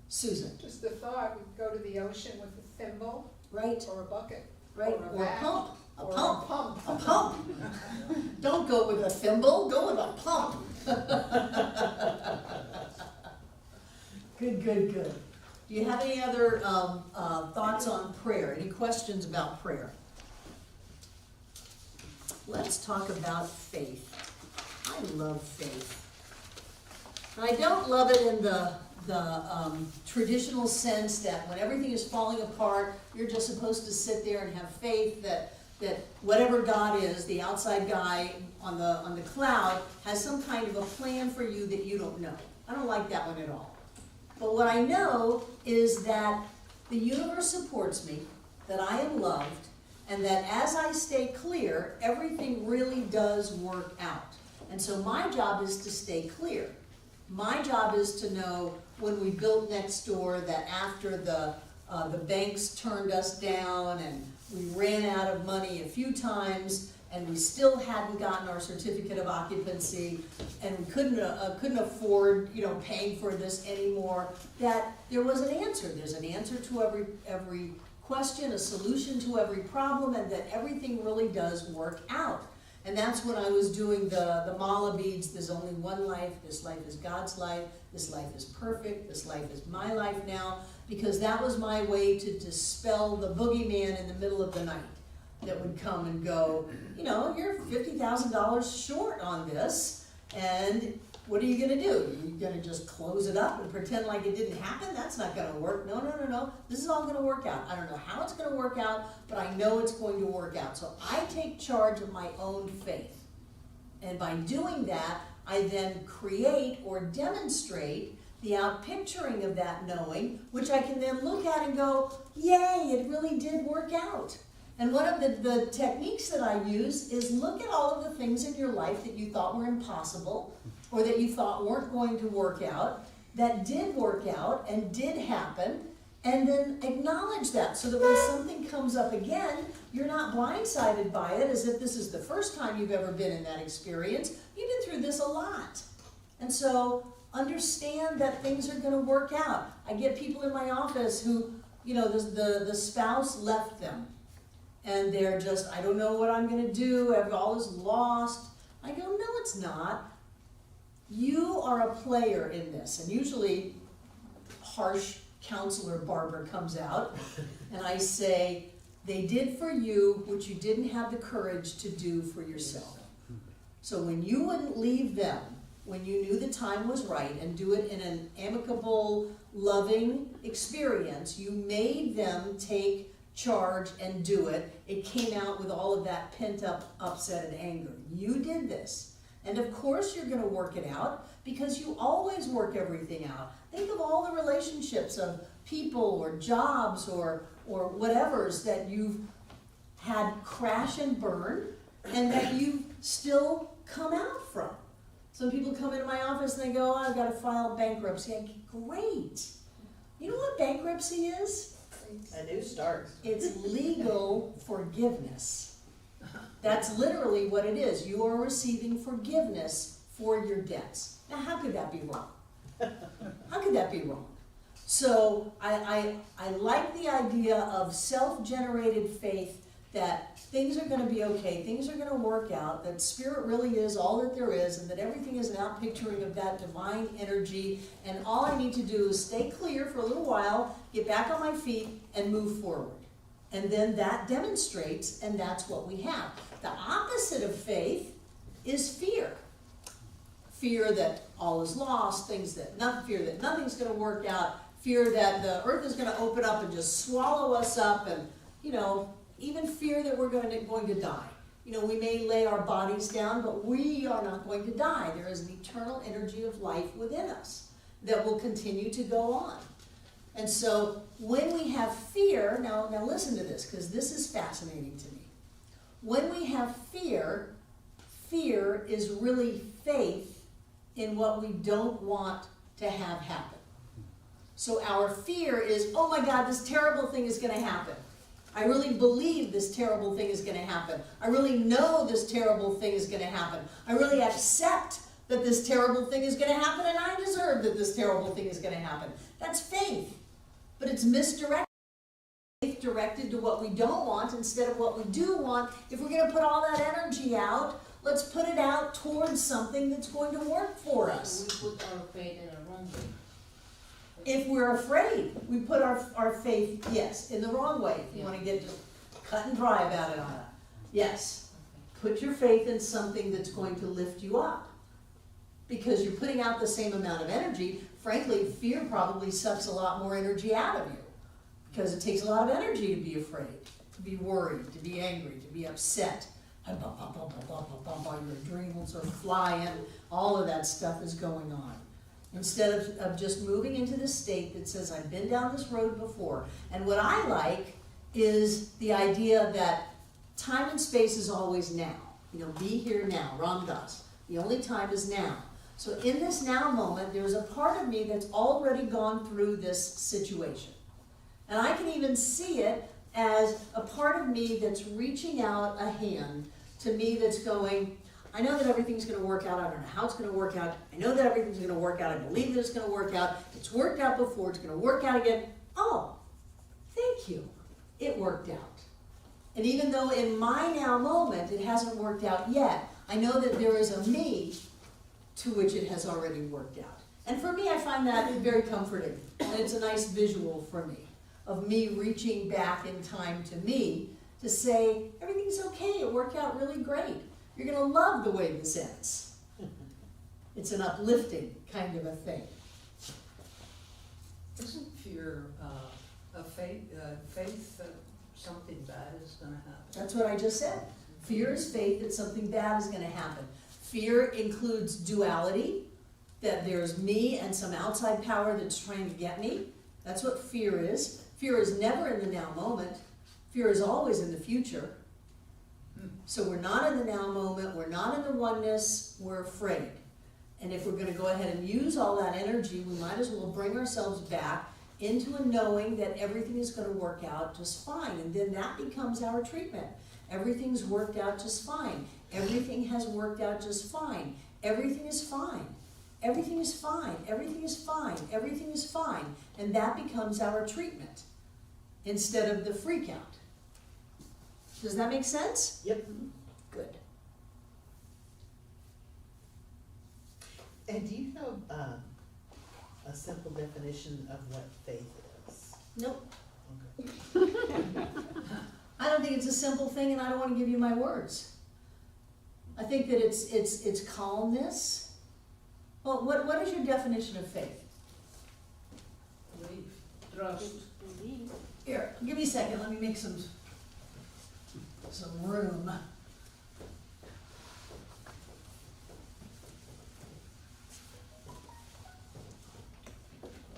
Susan? Just the thought, we'd go to the ocean with a thimble Right, or a bucket. right, Or a or a bat. pump, a Or a pump, pump. a pump. Don't go with a thimble, go with a pump. Good, good, good. Do you have any other thoughts on prayer? Any questions about prayer? Let's talk about faith. I love faith. And I don't love it in the traditional sense that when everything is falling apart, you're just supposed to sit there and have faith that whatever God is, the outside guy on the cloud, has some kind of a plan for you that you don't know. I don't like that one at all. But what I know is that the universe supports me, that I am loved, and that as I stay clear, everything really does work out. And so my job is to stay clear. My job is to know when we built next door that after the banks turned us down and we ran out of money a few times and we still hadn't gotten our certificate of occupancy and we couldn't afford, paying for this anymore, that there was an answer. There's an answer to every question, a solution to every problem, and that everything really does work out. And that's when I was doing the mala beads. There's only one life. This life is God's life. This life is perfect. This life is my life now. Because that was my way to dispel the boogeyman in the middle of the night that would come and go, you're $50,000 short on this, and what are you gonna do? Are you gonna just close it up and pretend like it didn't happen? That's not gonna work. No. This is all gonna work out. I don't know how it's gonna work out, but I know it's going to work out. So I take charge of my own faith. And by doing that, I then create or demonstrate the outpicturing of that knowing, which I can then look at and go, yay, it really did work out. And one of the techniques that I use is look at all of the things in your life that you thought were impossible or that you thought weren't going to work out, that did work out and did happen, and then acknowledge that so that when something comes up again, you're not blindsided by it as if this is the first time you've ever been in that experience. You've been through this a lot. And so understand that things are going to work out. I get people in my office who, the spouse left them. and they're just, I don't know what I'm gonna do, all is lost. I go, no, it's not. You are a player in this, and usually harsh counselor Barbara comes out, and I say, they did for you what you didn't have the courage to do for yourself. So when you wouldn't leave them, when you knew the time was right, and do it in an amicable, loving experience, you made them take charge and do it. It came out with all of that pent-up upset and anger. You did this. And of course you're gonna work it out, because you always work everything out. Think of all the relationships of people or jobs or whatever's that you've had crash and burn, and that you've still come out from. Some people come into my office and they go, oh, I've got to file bankruptcy. I go, great. You know what bankruptcy is? A new start. It's legal forgiveness. That's literally what it is. You are receiving forgiveness for your debts. Now, how could that be wrong? How could that be wrong? So I like the idea of self-generated faith that things are going to be okay, things are going to work out, that spirit really is all that there is, and that everything is an outpicturing of that divine energy, and all I need to do is stay clear for a little while, get back on my feet, and move forward. And then that demonstrates, and that's what we have. The opposite of faith is fear. Fear that all is lost, fear that nothing's going to work out, fear that the earth is going to open up and just swallow us up, and, even fear that we're going to die. We may lay our bodies down, but we are not going to die. There is an eternal energy of life within us that will continue to go on. And so when we have fear, now listen to this, because this is fascinating to me. When we have fear, fear is really faith in what we don't want to have happen. So our fear is, oh my God, this terrible thing is going to happen. I really believe this terrible thing is going to happen. I really know this terrible thing is going to happen. I really accept that this terrible thing is going to happen, and I deserve that this terrible thing is going to happen. That's faith. But it's misdirected. Faith directed to what we don't want instead of what we do want. If we're going to put all that energy out, let's put it out towards something that's going to work for us. We put our faith in the wrong way. If we're afraid, we put our faith, yes, in the wrong way. If you Yeah. want to get just cut and dry about it, Anna. Yes. Put your faith in something that's going to lift you up. Because you're putting out the same amount of energy. Frankly, fear probably sucks a lot more energy out of you. Because it takes a lot of energy to be afraid, to be worried, to be angry, to be upset. Your adrenals are flying. All of that stuff is going on. Instead of just moving into this state that says, I've been down this road before. And what I like is the idea that time and space is always now. Be here now, Ram Dass. The only time is now. So in this now moment, there's a part of me that's already gone through this situation. And I can even see it as a part of me that's reaching out a hand to me that's going, I know that everything's going to work out. I don't know how it's going to work out. I know that everything's going to work out. I believe that it's going to work out. It's worked out before. It's going to work out again. Oh, thank you. It worked out. And even though in my now moment it hasn't worked out yet, I know that there is a me to which it has already worked out. And for me, I find that very comforting. And it's a nice visual for me, of me reaching back in time to me to say, everything's okay. It worked out really great. You're going to love the way this ends. It's an uplifting kind of a thing. Isn't fear a faith that something bad is going to happen? That's what I just said. Fear is faith that something bad is going to happen. Fear includes duality, that there's me and some outside power that's trying to get me. That's what fear is. Fear is never in the now moment. Fear is always in the future. So we're not in the now moment, we're not in the oneness, we're afraid. And if we're going to go ahead and use all that energy, we might as well bring ourselves back into a knowing that everything is going to work out just fine. And then that becomes our treatment. Everything's worked out just fine. Everything has worked out just fine. Everything is fine. Everything is fine. Everything is fine. Everything is fine. And that becomes our treatment instead of the freak out. Does that make sense? Yep. Good. And do you know, a simple definition of what faith is? Nope. Okay. I don't think it's a simple thing, and I don't want to give you my words. I think that it's calmness. Well, what is your definition of faith? Belief. Trust. Believe. Here, give me a second, let me make some room.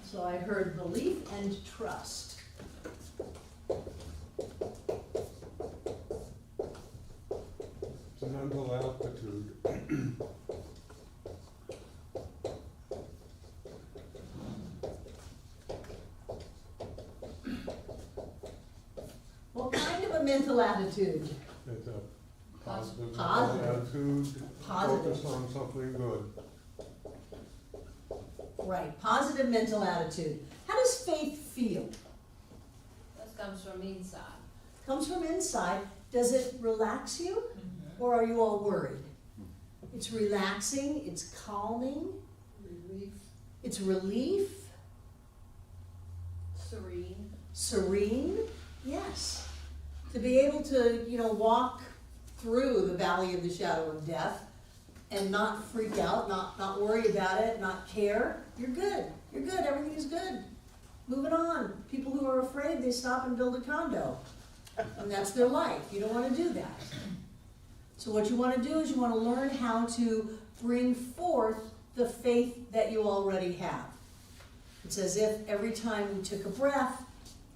So I heard belief and trust. It's a mental aptitude. What kind of a mental attitude? It's a positive Positive. attitude, Positive. focus on something good. Right, positive mental attitude. How does faith feel? That comes from inside. Comes from inside. Does it relax you? Or are you all worried? It's relaxing, it's calming, Relief. it's relief, Serene. serene, yes. To be able to, walk through the valley of the shadow of death and not freak out, not worry about it, not care, you're good, everything is good. Moving on. People who are afraid, they stop and build a condo. And that's their life. You don't want to do that. So what you want to do is you want to learn how to bring forth the faith that you already have. It's as if every time we took a breath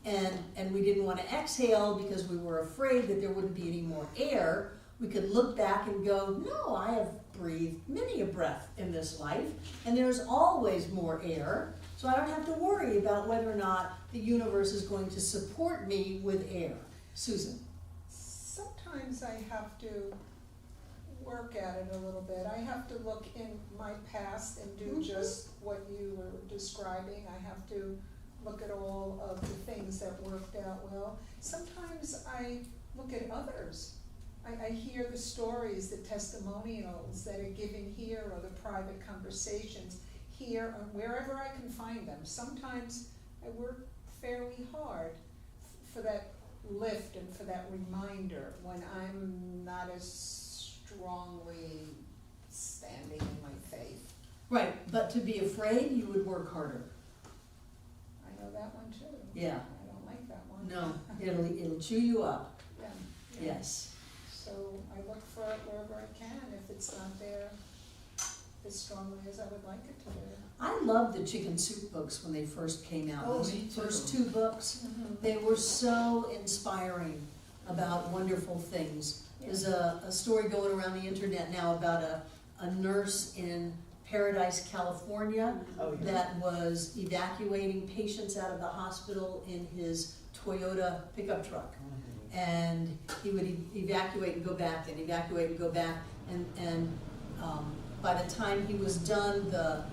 and we didn't want to exhale because we were afraid that there wouldn't be any more air, we could look back and go, no, I have breathed many a breath in this life, and there's always more air, so I don't have to worry about whether or not the universe is going to support me with air. Susan? Sometimes I have to work at it a little bit. I have to look in my past and do just what you were describing. I have to look at all of the things that worked out well. Sometimes I look at others. I hear the stories, the testimonials that are given here, or the private conversations here, or wherever I can find them. Sometimes I work fairly hard for that lift and for that reminder when I'm not as strongly standing in my faith. Right, but to be afraid, you would work harder. I know that one too. Yeah. I don't like that one. No, it'll chew you up, Yeah. yes. So I look for it wherever I can, if it's not there as strongly as I would like it to be. I loved the chicken soup books when they first came out. Oh, Those me too. first two books, they were so inspiring about wonderful things. There's a story going around the internet now about a nurse in Paradise, California, Oh, yeah. that was evacuating patients out of the hospital in his Toyota pickup truck. And he would evacuate and go back, and evacuate and go back, and by the time he was done, the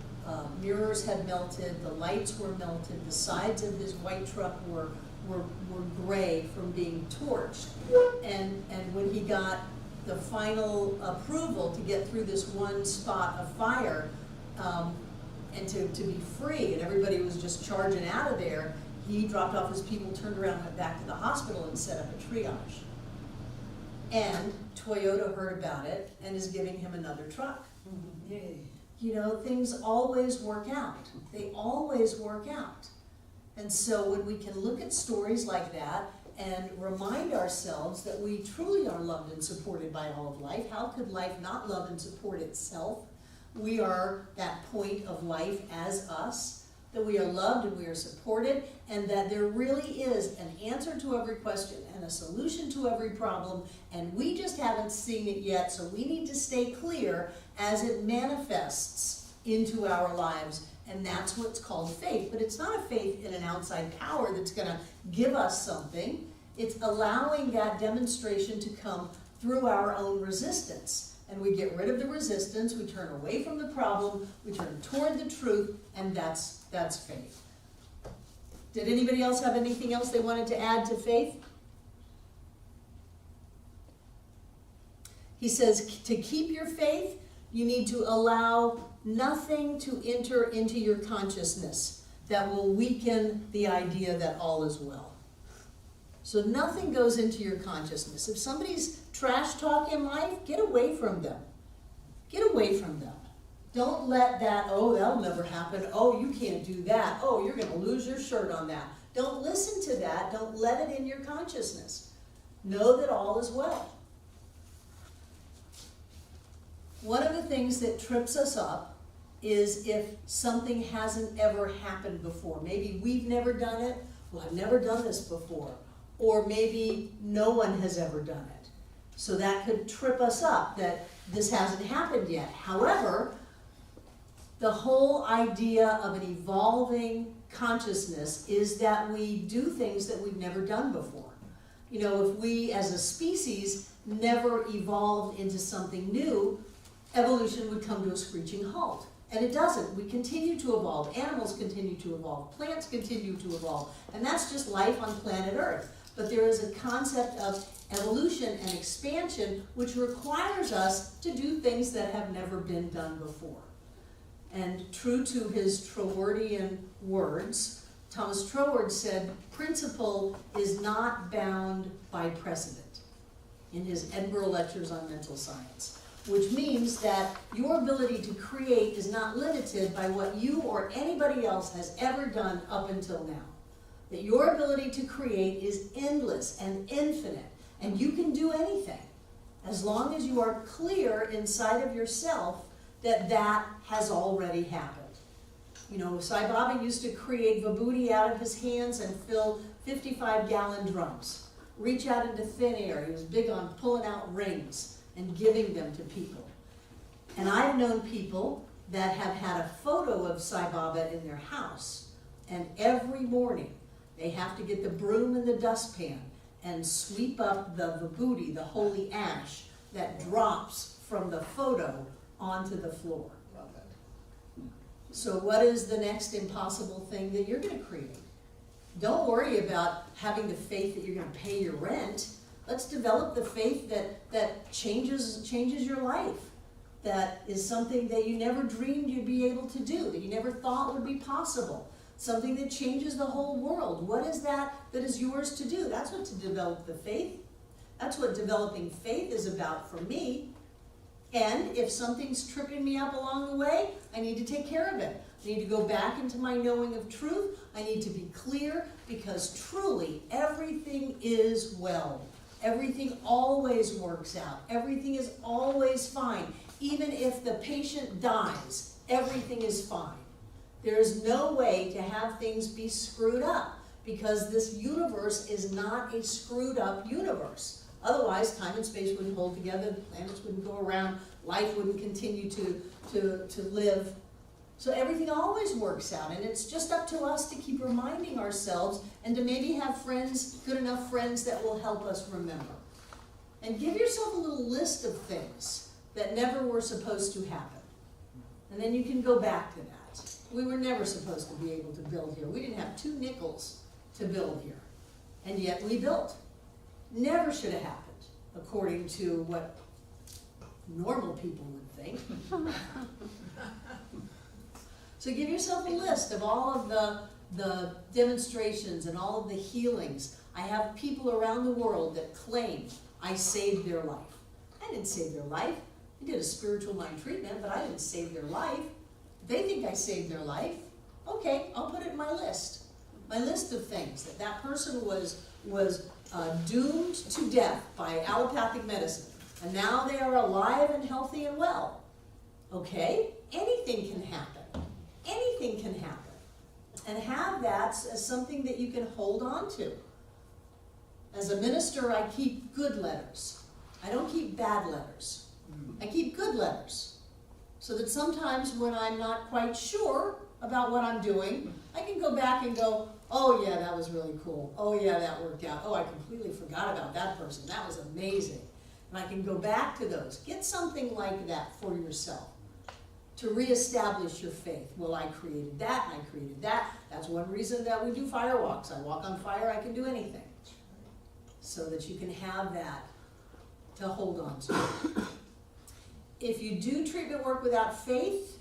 mirrors had melted, the lights were melted, the sides of his white truck were gray from being torched. And when he got the final approval to get through this one spot of fire, and to be free, and everybody was just charging out of there, he dropped off his people, turned around, went back to the hospital and set up a triage. And Toyota heard about it and is giving him another truck. Yay. Things always work out. They always work out. And so when we can look at stories like that and remind ourselves that we truly are loved and supported by all of life, how could life not love and support itself? We are that point of life as us, that we are loved and we are supported, and that there really is an answer to every question and a solution to every problem, and we just haven't seen it yet, so we need to stay clear as it manifests into our lives, and that's what's called faith. But it's not a faith in an outside power that's going to give us something. It's allowing that demonstration to come through our own resistance. And we get rid of the resistance, we turn away from the problem, we turn toward the truth, and that's faith. Did anybody else have anything else they wanted to add to faith? He says to keep your faith, you need to allow nothing to enter into your consciousness that will weaken the idea that all is well. So nothing goes into your consciousness. If somebody's trash talking life, get away from them. Get away from them. Don't let that, oh, that'll never happen. Oh, you can't do that. Oh, you're going to lose your shirt on that. Don't listen to that. Don't let it in your consciousness. Know that all is well. One of the things that trips us up is if something hasn't ever happened before. Maybe we've never done it. Well, I've never done this before. Or maybe no one has ever done it. So that could trip us up that this hasn't happened yet. However, the whole idea of an evolving consciousness is that we do things that we've never done before. You know, if we as a species never evolved into something new, evolution would come to a screeching halt. And it doesn't. We continue to evolve. Animals continue to evolve. Plants continue to evolve. And that's just life on planet Earth. But there is a concept of evolution and expansion which requires us to do things that have never been done before. And true to his Trowardian words, Thomas Troward said, principle is not bound by precedent, in his Edinburgh Lectures on Mental Science, which means that your ability to create is not limited by what you or anybody else has ever done up until now. That your ability to create is endless and infinite, and you can do anything as long as you are clear inside of yourself that that has already happened. You know, Sai Baba used to create vibhuti out of his hands and fill 55-gallon drums. Reach out into thin air. He was big on pulling out rings and giving them to people. And I've known people that have had a photo of Sai Baba in their house, and every morning they have to get the broom and the dustpan and sweep up the vibhuti, the holy ash, that drops from the photo onto the floor. So what is the next impossible thing that you're going to create? Don't worry about having the faith that you're going to pay your rent. Let's develop the faith that changes your life. That is something that you never dreamed you'd be able to do, that you never thought would be possible. Something that changes the whole world. What is that is yours to do? That's what to develop the faith. That's what developing faith is about for me. And if something's tripping me up along the way, I need to take care of it. I need to go back into my knowing of truth. I need to be clear, because truly everything is well. Everything always works out. Everything is always fine. Even if the patient dies, everything is fine. There is no way to have things be screwed up, because this universe is not a screwed up universe. Otherwise, time and space wouldn't hold together, the planets wouldn't go around, life wouldn't continue to live. So everything always works out, and it's just up to us to keep reminding ourselves and to maybe have friends, good enough friends, that will help us remember. And give yourself a little list of things that never were supposed to happen. And then you can go back to that. We were never supposed to be able to build here. We didn't have 2 nickels to build here, and yet we built. Never should have happened, according to what normal people would think. So give yourself a list of all of the demonstrations and all of the healings. I have people around the world that claim I saved their life. I didn't save their life. I did a spiritual mind treatment, but I didn't save their life. They think I saved their life. Okay, I'll put it in my list. My list of things that person was doomed to death by allopathic medicine, and now they are alive and healthy and well. Okay, anything can happen. Anything can happen. And have that as something that you can hold on to. As a minister, I keep good letters. I don't keep bad letters. I keep good letters. So that sometimes when I'm not quite sure about what I'm doing, I can go back and go, oh yeah, that was really cool. Oh yeah, that worked out. Oh, I completely forgot about that person. That was amazing. And I can go back to those. Get something like that for yourself to reestablish your faith. Well, I created that and I created that. That's one reason that we do fire walks. I walk on fire, I can do anything. So that you can have that to hold on to. If you do treatment work without faith,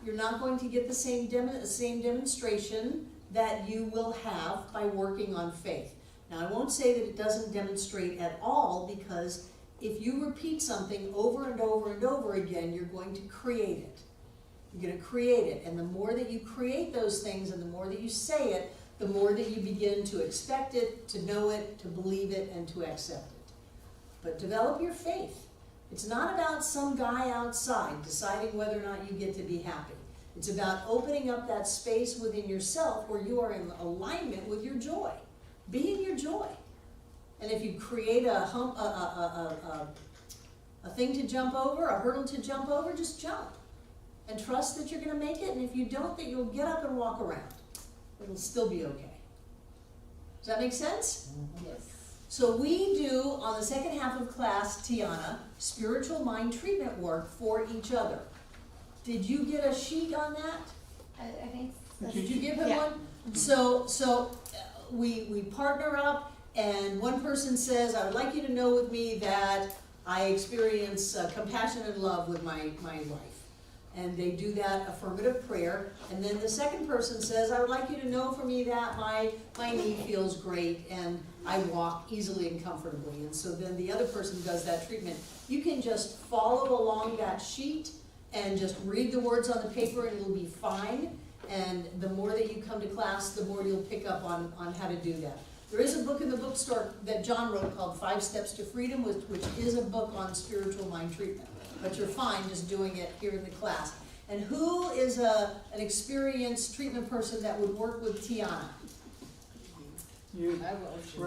you're not going to get the same demonstration that you will have by working on faith. Now, I won't say that it doesn't demonstrate at all, because if you repeat something over and over and over again, you're going to create it. You're going to create it, and the more that you create those things and the more that you say it, the more that you begin to expect it, to know it, to believe it, and to accept it. But develop your faith. It's not about some guy outside deciding whether or not you get to be happy. It's about opening up that space within yourself where you are in alignment with your joy. Be in your joy. And if you create a thing to jump over, a hurdle to jump over, just jump. And trust that you're going to make it, and if you don't, that you'll get up and walk around. It'll still be okay. Does that make sense? Yes. So we do, on the second half of class, Tiana, spiritual mind treatment work for each other. Did you get a sheet on that? I think. Did you give him Yeah. one? So we partner up, and one person says, I would like you to know with me that I experience compassion and love with my wife. And they do that affirmative prayer. And then the second person says, I would like you to know for me that my knee feels great and I walk easily and comfortably. And so then the other person does that treatment. You can just follow along that sheet and just read the words on the paper and it'll be fine. And the more that you come to class, the more you'll pick up on how to do that. There is a book in the bookstore that John wrote called 5 Steps to Freedom, which is a book on spiritual mind treatment. But you're fine just doing it here in the class. And who is an experienced treatment person that would work with Tiana? You, I will let you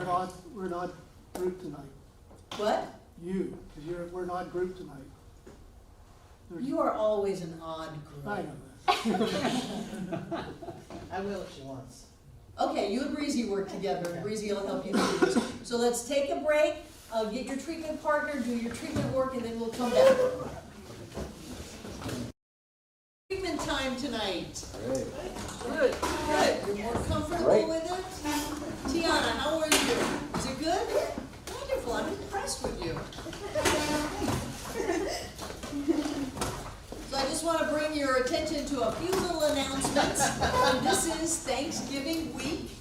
we're know. not group tonight. What? You, because we're not group tonight. There's- You are always an odd I group. know that. I will if she wants. Okay, you and Breezy work together, and Breezy will help you do this. So let's take a break, get your treatment partner, do your treatment work, and then we'll come back. Treatment time tonight. Great. Good. You're more comfortable Great. with it? Tiana, how are you? Is it good? Wonderful, I'm impressed with you. So I just want to bring your attention to a few little announcements. This is Thanksgiving week.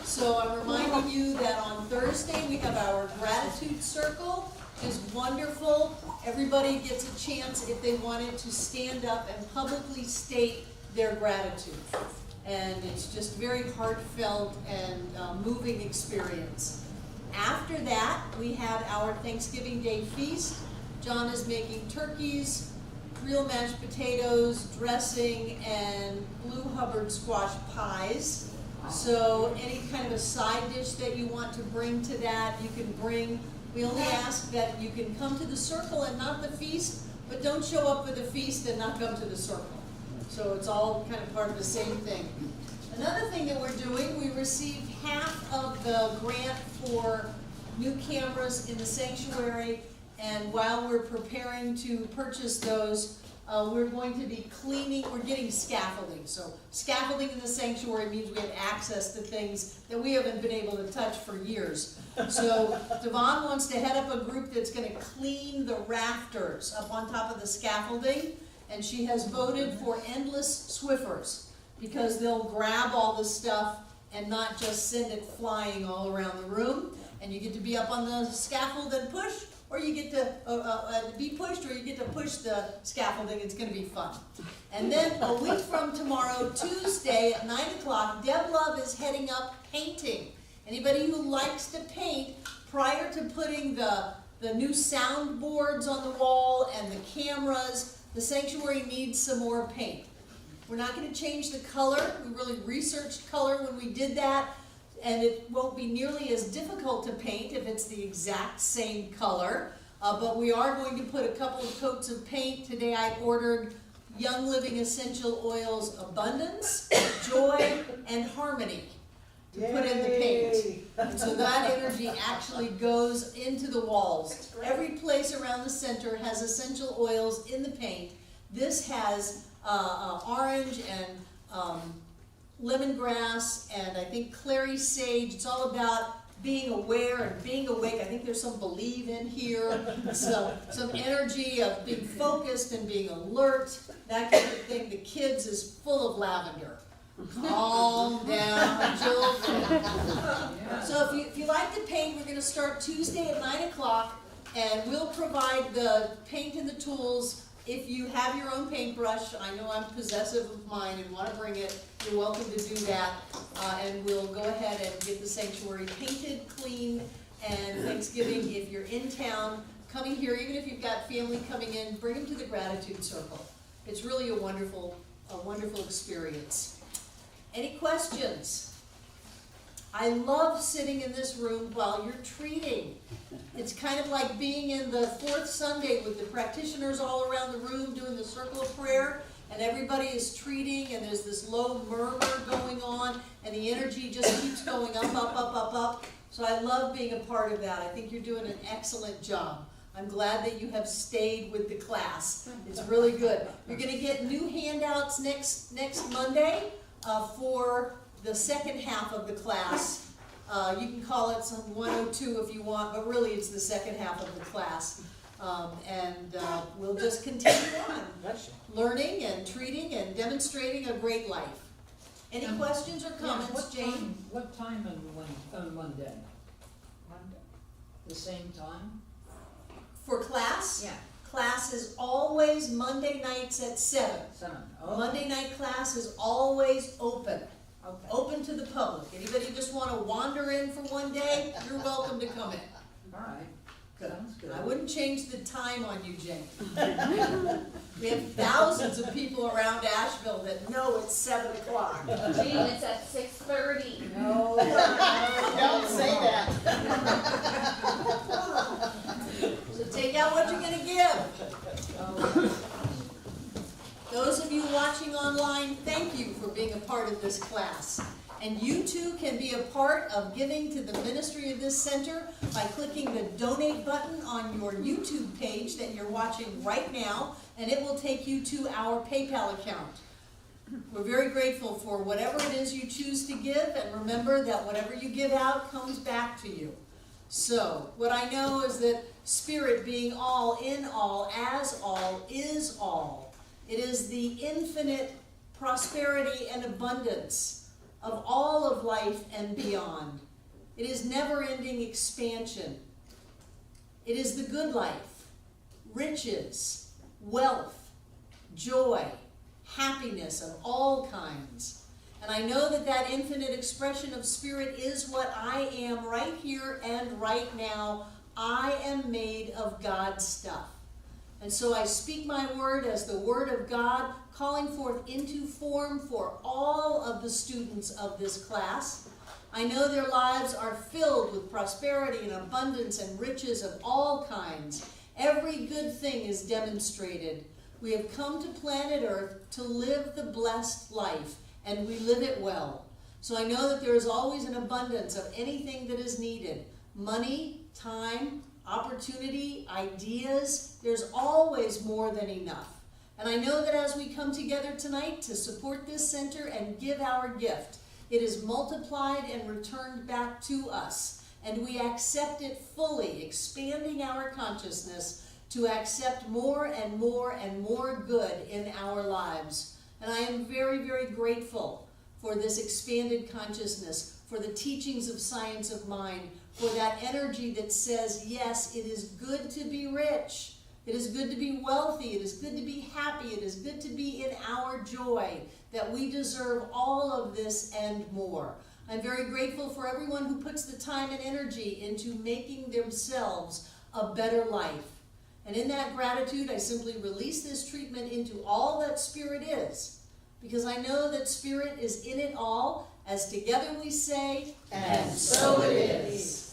So I'm reminding you that on Thursday we have our gratitude circle. It's wonderful. Everybody gets a chance, if they wanted, to stand up and publicly state their gratitude. And it's just very heartfelt and moving experience. After that, we have our Thanksgiving Day feast. John is making turkeys, real mashed potatoes, dressing, and blue Hubbard squash pies. So any kind of a side dish that you want to bring to that, you can bring. We only ask that you can come to the circle and not the feast, but don't show up for the feast and not come to the circle. So it's all kind of part of the same thing. Another thing that we're doing, we received half of the grant for new cameras in the sanctuary, and while we're preparing to purchase those, we're going to be cleaning, we're getting scaffolding. So scaffolding in the sanctuary means we have access to things that we haven't been able to touch for years. So Devon wants to head up a group that's going to clean the rafters up on top of the scaffolding, and she has voted for endless Swiffers because they'll grab all the stuff and not just send it flying all around the room. And you get to be up on the scaffold and push, or you get to be pushed, or you get to push the scaffolding. It's going to be fun. And then a week from tomorrow, Tuesday at 9 o'clock, Deb Love is heading up painting. Anybody who likes to paint, prior to putting the new soundboards on the wall and the cameras, the sanctuary needs some more paint. We're not going to change the color. We really researched color when we did that. And it won't be nearly as difficult to paint if it's the exact same color. But we are going to put a couple of coats of paint. Today I ordered Young Living Essential Oils Abundance, Joy, and Harmony to put in the paint. And so that energy actually goes into the walls. Every place around the center has essential oils in the paint. This has orange and lemongrass, and I think clary sage. It's all about being aware and being awake. I think there's some believe in here, some energy of being focused and being alert, that kind of thing. The kids is full of lavender. Calm down, children. So if you like to paint, we're gonna start Tuesday at 9 o'clock, and we'll provide the paint and the tools. If you have your own paintbrush, I know I'm possessive of mine and wanna bring it, you're welcome to do that. And we'll go ahead and get the sanctuary painted, clean, and Thanksgiving, if you're in town, coming here, even if you've got family coming in, bring them to the gratitude circle. It's really a wonderful experience. Any questions? I love sitting in this room while you're treating. It's kind of like being in the fourth Sunday with the practitioners all around the room doing the circle of prayer, and everybody is treating, and there's this low murmur going on, and the energy just keeps going up, up, up, up, up. So I love being a part of that. I think you're doing an excellent job. I'm glad that you have stayed with the class. It's really good. You're gonna get new handouts next Monday for the second half of the class. You can call it some 102 if you want, but really it's the second half of the class. We'll just continue on, learning and treating and demonstrating a great life. Any questions or comments, Jane? What time on Monday? The same time? For class? Yeah. Class is always Monday nights at 7. 7. Oh. Monday night class is always open. Okay. Open to the public. Anybody just want to wander in for one day, you're welcome to come in. All right. Sounds good. I wouldn't change the time on you, Jane. We have thousands of people around Asheville that know it's 7 o'clock. Gene, it's at 6:30. No, don't say that. So take out what you're gonna give. Those of you watching online, thank you for being a part of this class. And you too can be a part of giving to the ministry of this center by clicking the donate button on your YouTube page that you're watching right now, and it will take you to our PayPal account. We're very grateful for whatever it is you choose to give, and remember that whatever you give out comes back to you. So, what I know is that Spirit being all, in all, as all, is all. It is the infinite prosperity and abundance of all of life and beyond. It is never-ending expansion. It is the good life, riches, wealth, joy, happiness of all kinds. And I know that that infinite expression of Spirit is what I am right here and right now. I am made of God's stuff. And so I speak my word as the word of God, calling forth into form for all of the students of this class. I know their lives are filled with prosperity and abundance and riches of all kinds. Every good thing is demonstrated. We have come to planet Earth to live the blessed life, and we live it well. So I know that there is always an abundance of anything that is needed. Money, time, opportunity, ideas, there's always more than enough. And I know that as we come together tonight to support this center and give our gift, it is multiplied and returned back to us. And we accept it fully, expanding our consciousness to accept more and more and more good in our lives. And I am very, very grateful for this expanded consciousness, for the teachings of science of mind, for that energy that says, yes, it is good to be rich. It is good to be wealthy. It is good to be happy. It is good to be in our joy, that we deserve all of this and more. I'm very grateful for everyone who puts the time and energy into making themselves a better life. And in that gratitude, I simply release this treatment into all that Spirit is, because I know that Spirit is in it all, as together we say, and so it is.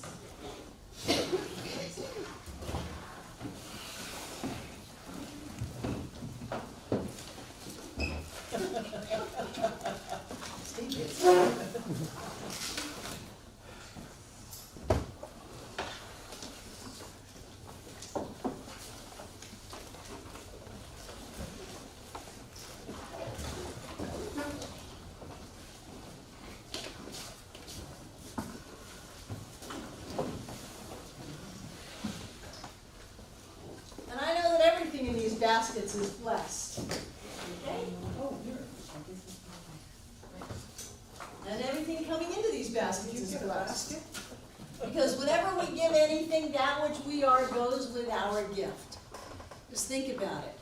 baskets is blessed. Okay? Oh, here. And everything coming into these baskets Did you is get a blessed. basket? Because whenever we give anything, that which we are goes with our gift. Just think about it.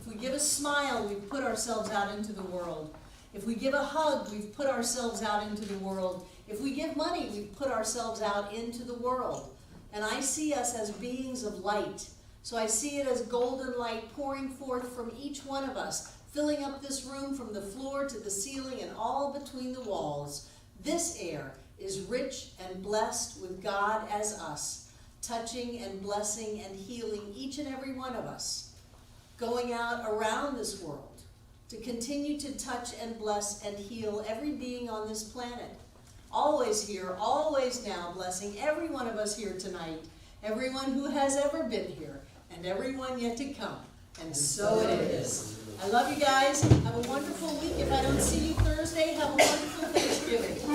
If we give a smile, we've put ourselves out into the world. If we give a hug, we've put ourselves out into the world. If we give money, we've put ourselves out into the world. And I see us as beings of light. So I see it as golden light pouring forth from each one of us, filling up this room from the floor to the ceiling and all between the walls. This air is rich and blessed with God as us, touching and blessing and healing each and every one of us, going out around this world to continue to touch and bless and heal every being on this planet. Always here, always now, blessing every one of us here tonight, everyone who has ever been here, and everyone yet to come. And so it is. I love you guys. Have a wonderful week. If I don't see you Thursday, have a wonderful Thanksgiving.